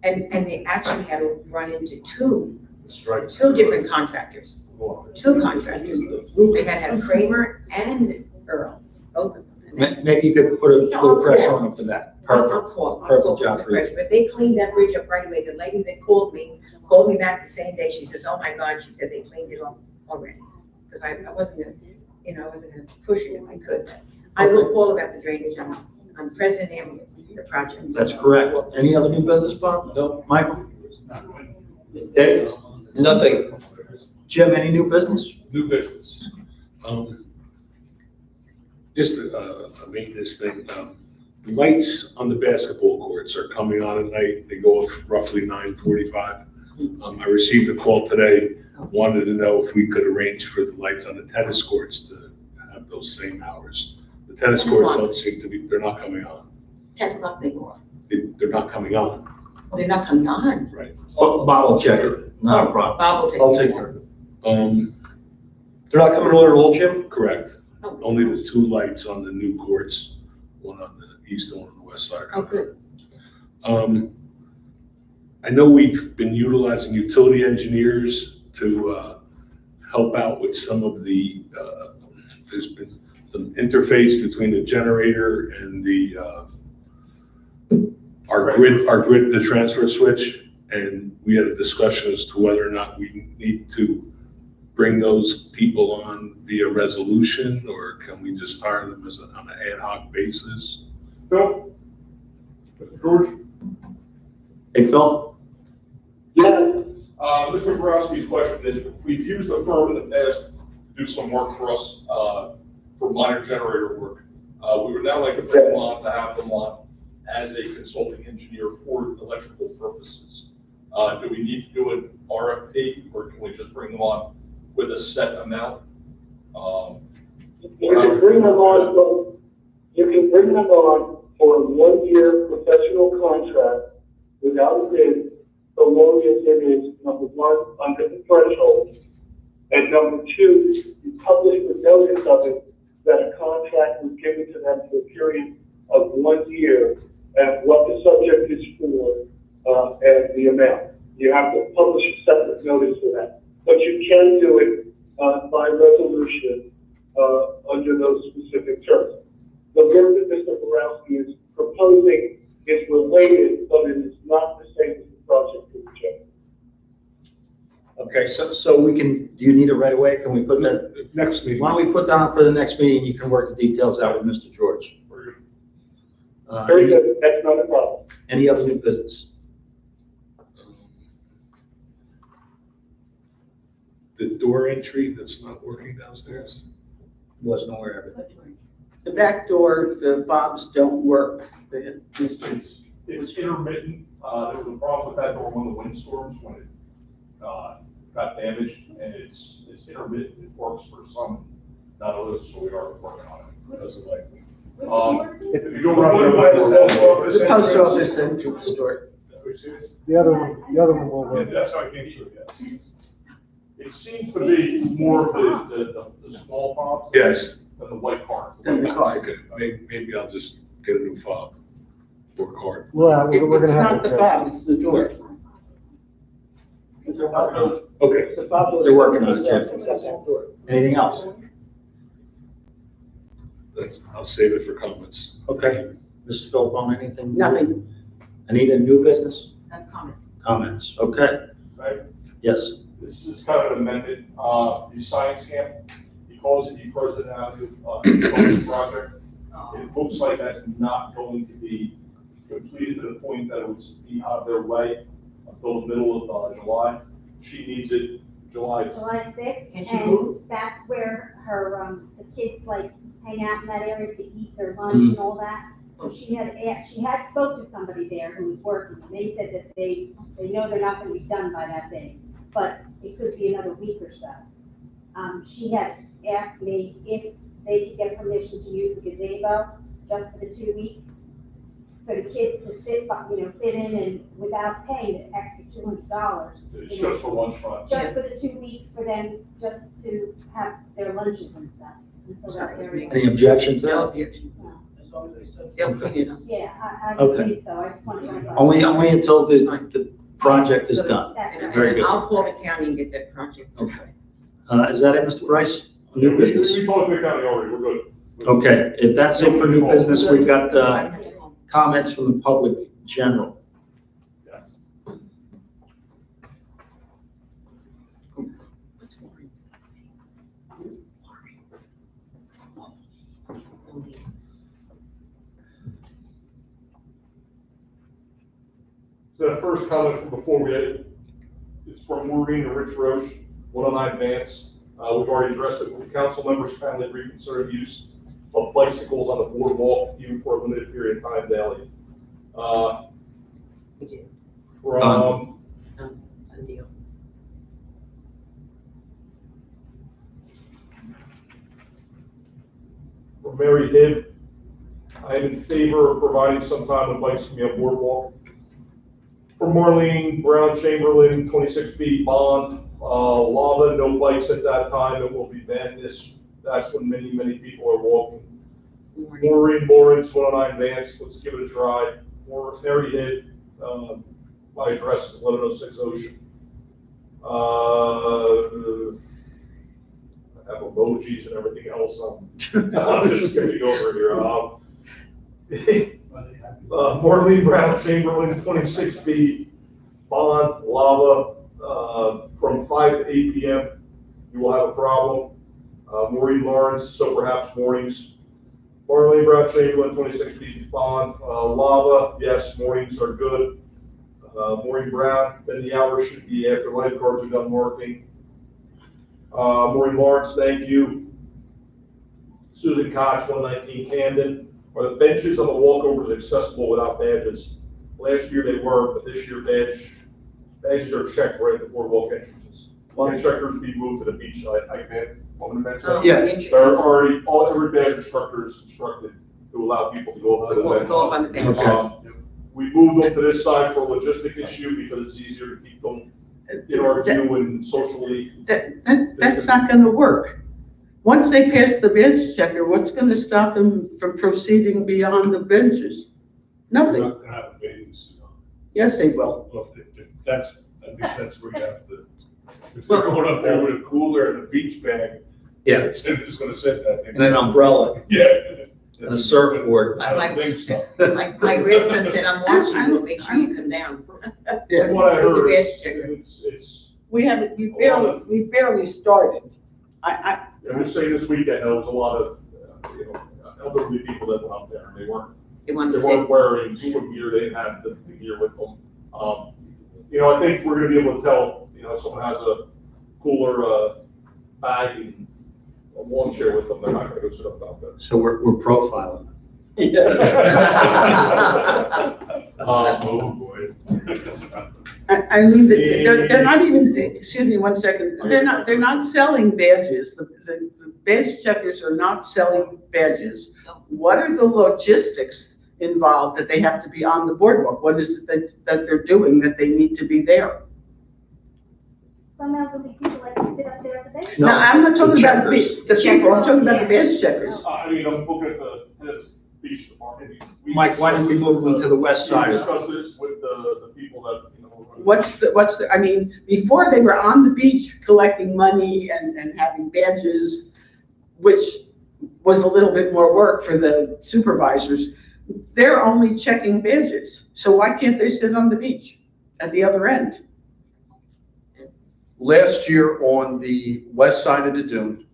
And they actually had to run into two Strikes. different contractors. Two contractors. They had to have Kramer and Earl, both of them. And then- Maybe you could put a little pressure on them for that. I'll Perfect. call Perfect job Mr. for you. President. But they cleaned that bridge up right away. The lady that called me back the same day. She says, oh my God, she said they cleaned it up already. Because I wasn't gonna, I wasn't gonna push it if I could. I will call about the drainage on President Avenue, the project. That's correct. Any other new business, Bob? No. Michael? Dave? Nothing. Jim, any new business? New business. Just a maintenance thing. The lights on the basketball courts are coming on at night. They go off roughly 9:45. I received a call today, wanted to know if we could arrange for the lights on the tennis courts to have those same hours. The tennis courts don't seem to be, they're not coming on. 10 o'clock they go off. They're not coming on, Oh, they're not coming on. right? Bob will check it. Not a problem. Bob will take. I'll take care of it. Um, They're not coming on at all, Jim? correct. Oh. Only the two lights on the new courts, one on the east and one on the west side. Oh, good. I know we've been utilizing utility engineers to help out with some of the, there's been some interface between the generator and the, our grid, the transfer switch. And we had a discussion as to whether or not we need to bring those people on via resolution, or can we just hire them on an ad hoc basis? Phil? George? Hey, Phil? Yeah. Mr. Borowski's question is, we've used a firm in the past to do some work for us, for minor generator work. We would now like to bring them on, to have them on as a consulting engineer for electrical purposes. Do we need to do an RFP, or can we just bring them on with a set amount? You can bring them on for a 1-year professional contract without a bid, so long as it is, number one, under the threshold, and number two, you publish the notice of it that a and the amount. You have to publish a separate notice for that. But you can do it by resolution under those specific terms. The work that Mr. Borowski is proposing is related, but it is not the same as the project in general. Okay, so we can, do you need it right away? Can we put that? Next meeting. Why don't we put that on for the next meeting? You can work the details out with Mr. George. Very good, that's not a problem. Any other new business? The door entry that's not working downstairs? Wasn't aware of it. The back door, the fobs don't work. It's intermittent. There was a problem with that door when the windstorms, when it got damaged, and it's intermittent. It works for some, not others, so we are working on it. Doesn't like. If you go around The post office entrance door. The other one will work. That's how I came to it, yes. It seems to be more of the small fobs. Yes. Than the white cars. Than the car. Okay, maybe I'll just get a new fob for a card. Well, we're It's gonna have. not the fob, it's the door. Okay. The fob will. They're working on it, Yes, yeah. except that door. Anything else? I'll save it for comments. Okay. Mrs. Philpone, anything? Nothing. Anita, new business? Comments. Comments, okay. Right? Yes. This is kind of an amendment, the science camp, because of the President Avenue, construction project. It looks like that's not going to be completed to the point that it would be out of their way until the middle of July. She needs it July. July 6th, Can she move? and that's where her, the kids like hang out in that area to eat their lunch and all that. So she had spoke to somebody there who was working, and they said that they know they're not gonna be done by that day, but it could be another week or so. She had asked me if they could get permission to use the gazebo just for the 2 weeks, for the kids to sit in and without paying the extra $200. It's just for one shot. Just for the 2 weeks for them, just to have their lunches and stuff. And so that they're- Any objection to No that? objection. As long as they said. They'll clean it up. Yeah, I Okay. believe so, I just want to. Only until the project is done. That's right. Very good. I'll call the county and get that project. Okay. Is that it, Mr. Bryce? New business? We talked to the county already, we're good. Okay, if that's it for new business, we've got comments from the public general. Yes. So the first comment from before we is from Maureen and Rich Roche, 109 Vance. We've already addressed it with council members, kindly reconsider the use of bicycles on the boardwalk even for a limited period of time daily. From Deal. From Mary Hibb, I am in favor of providing some time when bikes can be on boardwalk. From Marlene Brown Chamberlain, 26 feet bond, lava, no bikes at that time, it will be madness. That's when many, many people are walking. Maureen Lawrence, 109 Vance, let's give it a try. Mary Hibb, my address is 1106 Ocean. I have emojis and everything else. I'm just skipping over here. Marlene Brown Chamberlain, 26B, bond, lava, from 5 to 8 p.m. You will have a problem. Maureen Lawrence, so perhaps mornings. Marlene Brown Chamberlain, 26B, bond, lava, yes, mornings are good. Maureen Brown, then the hours should be after lifeguards are done working. Maureen Lawrence, thank you. Susan Koch, 119 Camden. Are the benches on the walkovers accessible without badges? Last year they were, but this year badges are checked right at the boardwalk entrances. Can checkers be moved to the beach side? I want to mention that. Yeah. There are already, every badge instructor is instructed to allow people to go up to the benches. Go up on the bench. Okay. We moved them to this side for a logistic issue because it's easier to keep them in our view and socially. That's not gonna work. Once they pass the bench checker, what's gonna stop them from proceeding beyond the benches? We're Nothing. not gonna have a bathing suit on. Yes, they will. Well, I think that's where you have to, if they're going up there with a cooler and a beach bag, Yeah, it's just gonna sit that thing. and an umbrella Yeah. and a surfboard. I don't think so. My grandson said, I'm watching you, make sure you come down. Yeah. From what I It's a heard, bad sticker. it's, We've barely started. I just say this weekend, there was a lot of, elderly people that went up there, and they They want to weren't sit. wearing swim gear, they didn't have the gear with them. I think we're gonna be able to tell, if someone has a cooler, bag and a lawn chair with them, they're not gonna go sit up there. So we're profiling. Oh, boy. I mean, they're not even, excuse me one second, they're not selling badges. The badge checkers are not selling badges. What are the logistics involved that they have to be on the boardwalk? What is it that they're doing that they need to be there? Some elderly people like to sit up there at the bench. No, No, I'm not talking about checkers. the people, I'm talking about the badge checkers. I'm looking at his beach department. Mike, why don't we move them to the west We side? discussed this with the people that, I mean, before they were on the beach collecting money and having badges, which was a little bit more work for the supervisors, they're only checking badges. So why can't they sit on the beach at the other end? Last year on the west side of the dune,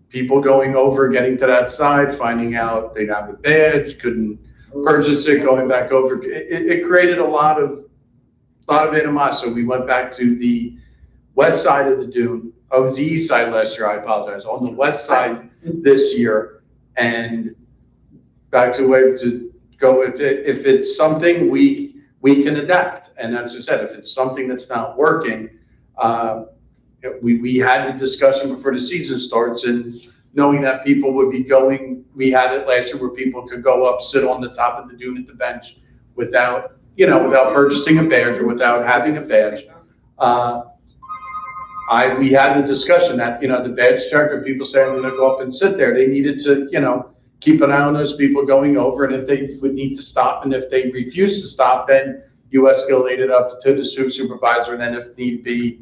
people going over, getting to that side, finding out they'd have a badge, couldn't purchase it, going back over. It created a lot of animosity. So we went back to the west side of the dune. Oh, it was the east side last year, I apologize. On the west side this year, and back to where to go. If it's something we can adapt, and as I said, if it's something that's not working, we had the discussion before the season starts, and knowing that people would be going, we had it last year where people could go up, sit on the top of the dune at the bench without purchasing a badge or without having a badge. We had the discussion that, the badge checker, people saying they're gonna go up and sit there, they needed to, keep an eye on those people going over, and if they would need to stop, and if they refuse to stop, then you escalate it up to the supervisor, and then if need be,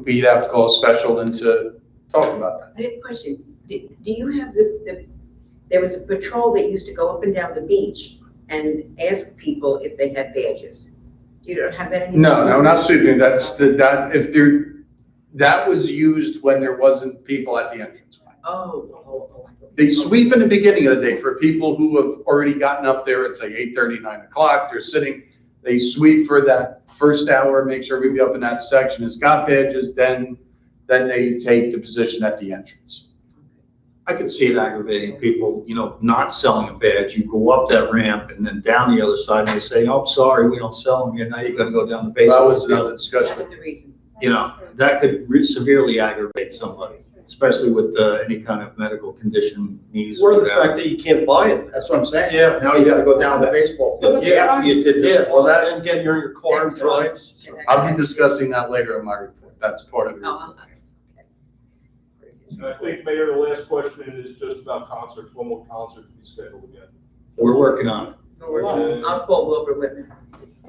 we'd have to call a special and to talk about that. I have a question. Do you have there was a patrol that used to go up and down the beach and ask people if they had badges. You don't have that anymore? No, not sweeping. That was used when there wasn't people at the entrance. Oh. They sweep in the beginning of the day for people who have already gotten up there. It's like 8:30, 9 o'clock. They're sitting. They sweep for that first hour, make sure everybody up in that section has got badges. Then they take the position at the entrance. I could see it aggravating people, not selling a badge. You go up that ramp and then down the other side and they say, oh, sorry, we don't sell them here. Now you're gonna go down the baseball That was field. another discussion. That was the reason. That could severely aggravate somebody, especially with any kind of medical condition, knees. Or the whatever. fact that you can't buy it. That's what I'm saying. Yeah. Now you gotta go down the baseball field. Yeah. After you did this. Yeah, well, that, and get in your car and That's drive. good. I'll be discussing that later in my report. That's part of it. Oh, and I think, Mayor, the last question is just about concerts. When will concerts be scheduled again? We're working on it. I'll call Wilbur Whitman.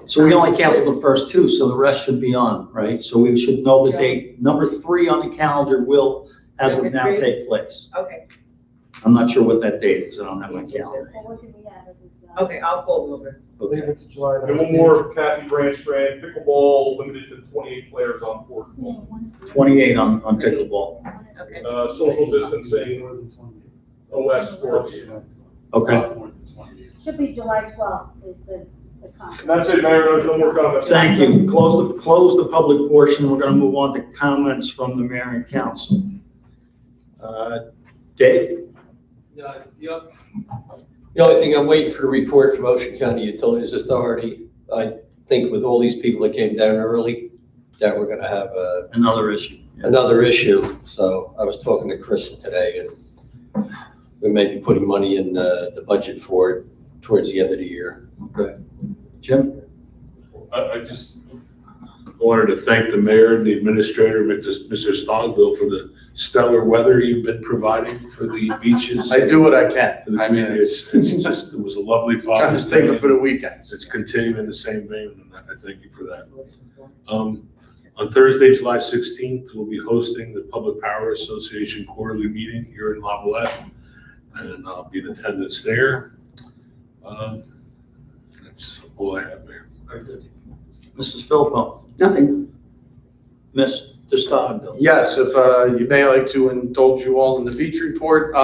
So we only canceled the first two, so the rest should be on, right? So we should know the date. Number 3 on the calendar will, as of Number now, 3? take place. Okay, I'm not sure what that date is. I don't have my calendar. Well, what did we have? It was, okay, I'll call Wilbur. I believe it's July. And one more, Kathy Brandstrand, pickleball limited to 28 players on court. 28 on pickleball. Okay. Social distancing, OS sports. Okay. Should be July 12th is the And conference. that's it, Mayor. There's no more comments. Thank you. Close the public portion. We're going to move on to comments from the mayor and council. Dave? The only thing I'm waiting for the report from Ocean County Utilities Authority. I think with all these people that came down early, that we're gonna have Another issue. another issue. So I was talking to Chris today, and we may be putting money in the budget for it towards the end of the year. Okay. Jim? I just wanted to thank the mayor and the administrator, Mr. Stongville, for the stellar weather you've been providing for the beaches. I do what I can. For the I mean, community. It's just, it was a lovely trying father. to save it for the weekends. It's continuing in the same vein, and I thank you for that. On Thursday, July 16th, we'll be hosting the Public Power Association quarterly meeting here in Lavallette, and I'll be in attendance there. That's all I have there. Mrs. Philpott, Nothing. Mr. Stoddard. Yes, if you may like to indulge you all in the beach report.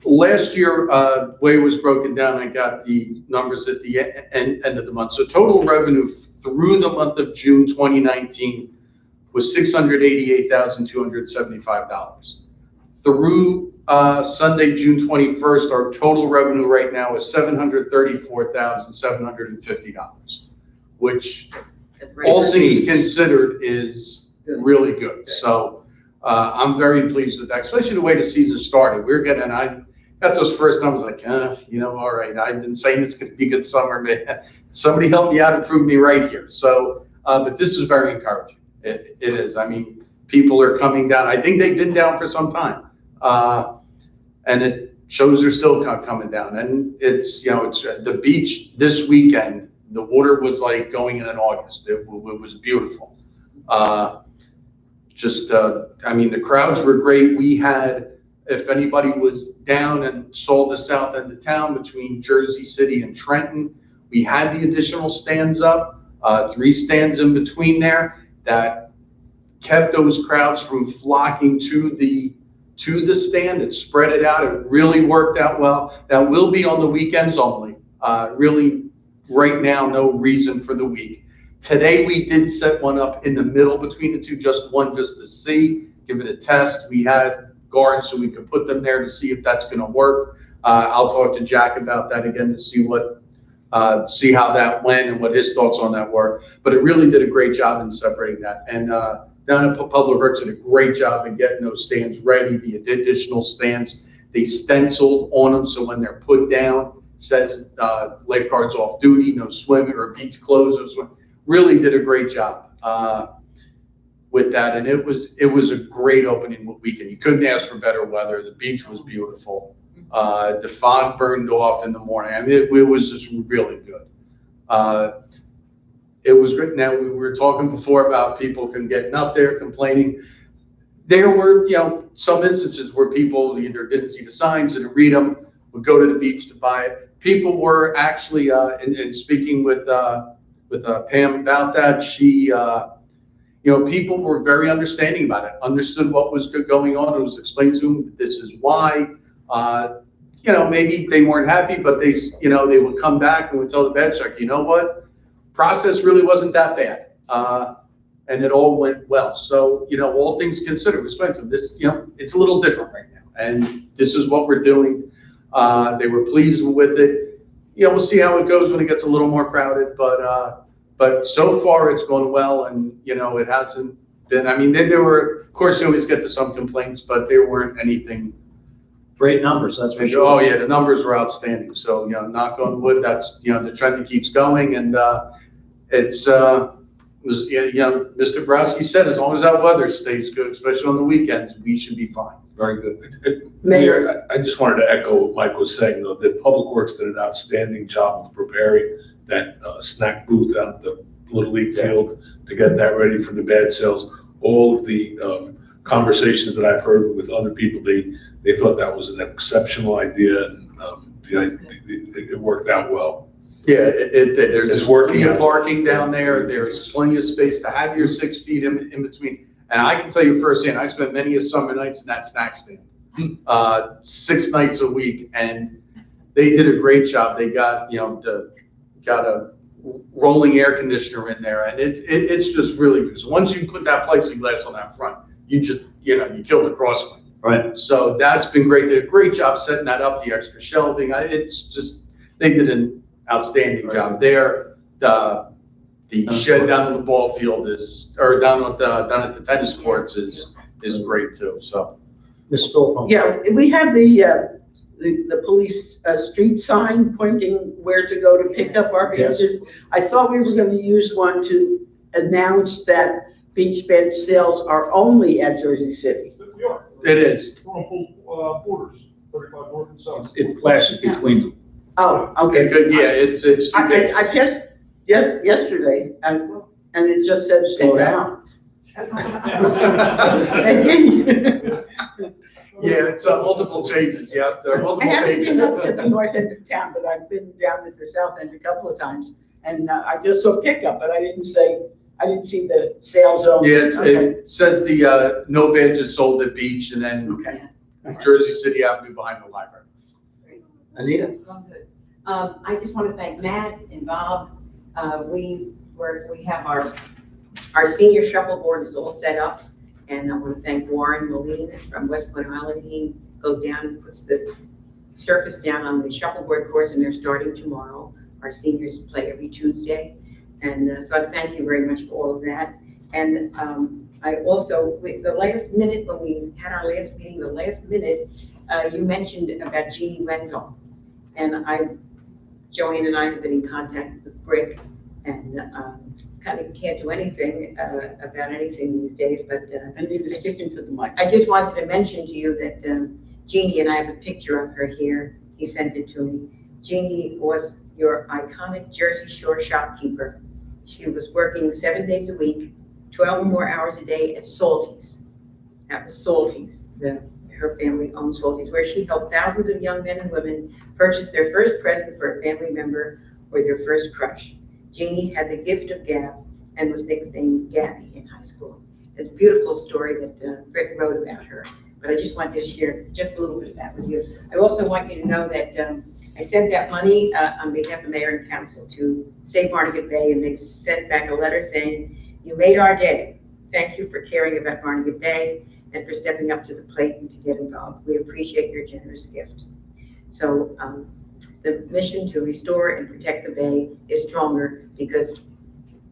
Last year, way it was broken down, I got the numbers at the end of the month. So total revenue through the month of June 2019 was $688,275. Through Sunday, June 21st, our total revenue right now is $734,750, which all things considered is really good. So I'm very pleased with that, especially the way the season started. I got those first numbers like, all right, I've been saying it's going to be a good summer, man. Somebody help me out and prove me right here. So, but this is very encouraging. It is. I mean, people are coming down. I think they've been down for some time. And it shows they're still coming down. And it's the beach this weekend, the water was like going in August. It was beautiful. I mean, the crowds were great. We had, if anybody was down and saw the south end of town between Jersey City and Trenton, we had the additional stands up, 3 stands in between there that kept those crowds from flocking to the stand. It spread it out. It really worked out well. That will be on the weekends only. Really, right now, no reason for the week. Today, we did set one up in the middle between the two, just to see, give it a test. We had guards so we could put them there to see if that's going to work. I'll talk to Jack about that again to see see how that went and what his thoughts on that were. But it really did a great job in separating that. And down at Public Works did a great job in getting those stands ready, the additional stands. They stenciled on them, so when they're put down, it says lifeguards off duty, no swimming or beach closed. Really did a great job with that, and it was a great opening weekend. You couldn't ask for better weather. The beach was beautiful. The fog burned off in the morning. I mean, it was just really good. It was great. Now, we were talking before about people getting up there complaining. There were, some instances where people either didn't see the signs, didn't read them, would go to the beach to buy it. People were actually, and speaking with Pam about that, she, people were very understanding about it, understood what was going on. It was explained to them, this is why. Maybe they weren't happy, but they would come back and would tell the bed check, you know what? Process really wasn't that bad. And it all went well. So, all things considered, respect this, it's a little different right now. And this is what we're doing. They were pleased with it. We'll see how it goes when it gets a little more crowded, but so far it's going well. And, it hasn't been, I mean, there were, of course, you always get to some complaints, but there weren't anything. Great numbers, that's for sure. Oh yeah, the numbers were outstanding. So, knock on wood, that's, the trend that keeps going. And, Mr. Browski said, as long as that weather stays good, especially on the weekends, we should be fine. Very good. Mayor, I just wanted to echo what Mike was saying, though, that Public Works did an outstanding job of preparing that snack booth out at the Little League field to get that ready for the bad sales. All of the conversations that I've heard with other people, they thought that was an exceptional idea, and it worked out well. Yeah, there's plenty of parking down there. There's plenty of space to have your 6 feet in between. And I can tell you firsthand, I spent many a summer nights in that snack stand, 6 nights a week, and they did a great job. They got, got a rolling air conditioner in there, and it's just really good. So once you put that plexiglass on that front, you just, you kill the crosswind. Right. So that's been great. They did a great job setting that up, the extra shelving. It's just, they did an outstanding job there. The shed down on the ball field down at the tennis courts is great too. So, Ms. Philpott. Yeah, we have the police street sign pointing where to go to pick up our packages. I thought we were going to use one to announce that beach bed sales are only at Jersey City. We are. It is. We're on full, borders, 35 north and south. It flashes between them. Oh, Okay, okay. good, yeah, it's two days. I passed yesterday and it just said slow down. Again. Yeah, it's multiple changes, yeah, there are I multiple haven't pages. been up to the north end of town, but I've been down at the south end a couple of times. And I just saw pickup, but I didn't see the sales zone. Yeah, Okay. it says the no benches sold at Beach, and then Okay. Jersey City Avenue behind the library. Anita? I just want to thank Matt and Bob. We have our senior shuffleboard is all set up. And I want to thank Warren Moline from West Point Island. He goes down and puts the surface down on the shuffleboard course, and they're starting tomorrow. Our seniors play every Tuesday. And so I thank you very much for all of that. And I also, the last minute, when we had our last meeting, you mentioned about Jeannie Wenzel. And Joanne and I have been in contact with Brick, and kind of can't do anything about anything these days, but I need to stick into the mic. I just wanted to mention to you that Jeannie, and I have a picture of her here, he sent it to me. Jeannie was your iconic Jersey Shore shopkeeper. She was working 7 days a week, 12 or more hours a day at Salty's. That was Salty's. Her family owned Salty's, where she helped thousands of young men and women purchase their first present for a family member or their first crush. Jeannie had the gift of gab and was nicknamed Gabby in high school. It's a beautiful story that Rick wrote about her, but I just wanted to share just a little bit of that with you. I also want you to know that I sent that money on behalf of Mayor and Council to Save Barnegat Bay, and they sent back a letter saying, "You made our day. Thank you for caring about Barnegat Bay and for stepping up to the plate and to get involved. We appreciate your generous gift." So the mission to restore and protect the bay is stronger because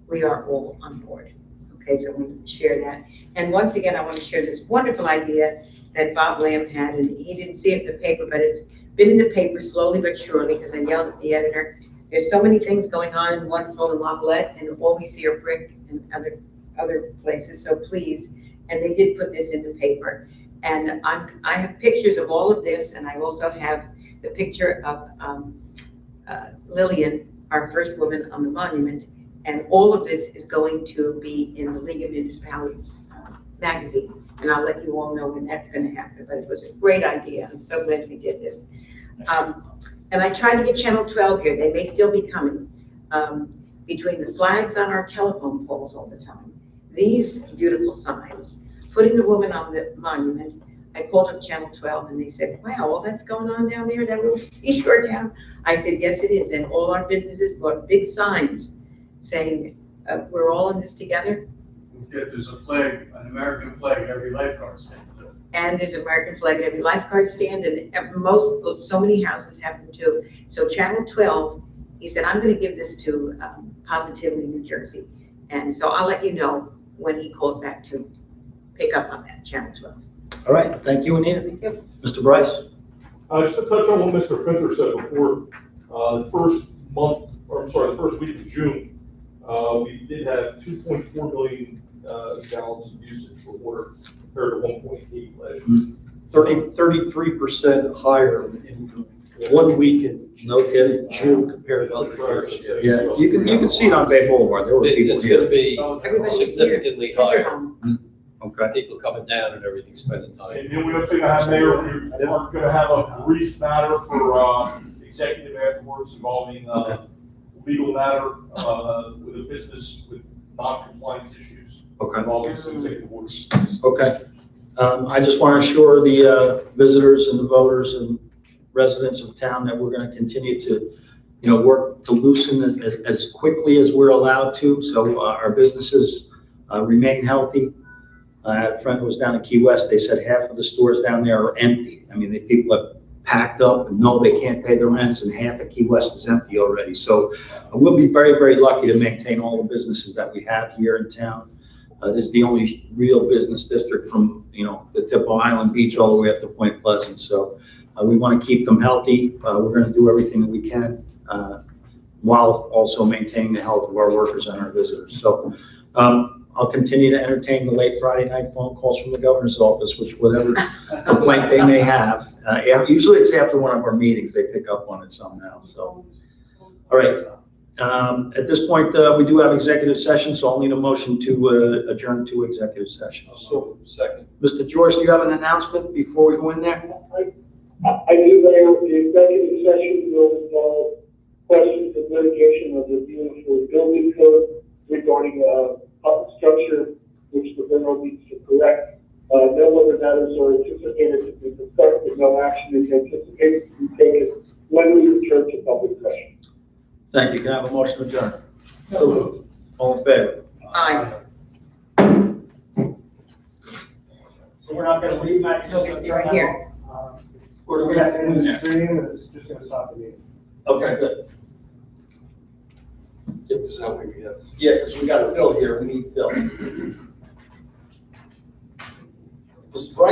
we are all on board. Okay, so I want to share that. And once again, I want to share this wonderful idea that Bob Lamb had, and he didn't see it in the paper, but it's been in the paper slowly but surely, because I yelled at the editor. There's so many things going on in Wonderful and Lavallette, and all we see are Brick and other places, so please. And they did put this in the paper. And I have pictures of all of this, and I also have the picture of Lillian, our first woman on the monument, and all of this is going to be in the League of Municipalities magazine, and I'll let you all know when that's going to happen, but it was a great idea. I'm so glad we did this. And I tried to get Channel 12 here. They may still be coming. Between the flags on our telephone poles all the time, these beautiful signs, putting the woman on the monument, I called up Channel 12 and they said, "Wow, all that's going on down there, that little seashore town?" I said, "Yes, it is." And all our businesses brought big signs saying, "We're all in this together." Yeah, there's a flag, an American flag at every lifeguard stand too. And there's an American flag at every lifeguard stand, and so many houses have them too. So Channel 12, he said, "I'm going to give this to Positively New Jersey." And so I'll let you know when he calls back to pick up on that, Channel 12. All right, thank you, Anita. Thank you. Mr. Bryce? Just to touch on what Mr. Finter said before, the first week of June, we did have 2.4 million gallons of usage for water compared to 1.8 last year. 33% higher in 1 week in No kidding. June compared to other years. Yeah, you can see it on Bay Boulevard. There were people It's gonna here. be Everybody's here. significantly Picture higher. home. Okay. People coming down and everything, spending time. And the only other thing I have, Mayor, we are gonna have a brief matter for, executive afterwards involving, legal matter, with a business with non-compliance issues. Okay. Involving some executive orders. Okay. I just want to assure the visitors and the voters and residents of town that we're going to continue to, work to loosen it as quickly as we're allowed to, so our businesses remain healthy. I had a friend who was down in Key West. They said half of the stores down there are empty. I mean, the people have packed up and know they can't pay the rents, and half of Key West is empty already. So we'll be very, very lucky to maintain all the businesses that we have here in town. This is the only real business district from, the tip of Island Beach all the way up to Point Pleasant. So we want to keep them healthy. We're going to do everything that we can while also maintaining the health of our workers and our visitors. So I'll continue to entertain the late Friday night phone calls from the governor's office, which whatever complaint they may have. Usually it's after one of our meetings, they pick up on it somehow, so. All right. At this point, we do have executive session, so I'll need a motion to adjourn to executive session. So, second. Mr. George, do you have an announcement before we go in there? I do, Mayor. The executive session will involve questions of litigation of the uniform building code regarding public structure, which the borough needs to correct. No other matters are anticipated to be discussed, and no action is anticipated to be taken when we return to public session. Thank you. Can I have a motion to adjourn? So moved. All in favor? Aye. So we're not gonna leave, Matt? No, we're right here. We're gonna end the stream, and it's just gonna stop the meeting. Okay, good. Yeah, because that way we have. Yeah, because we got Phil here. We need Phil. Mr. Bright?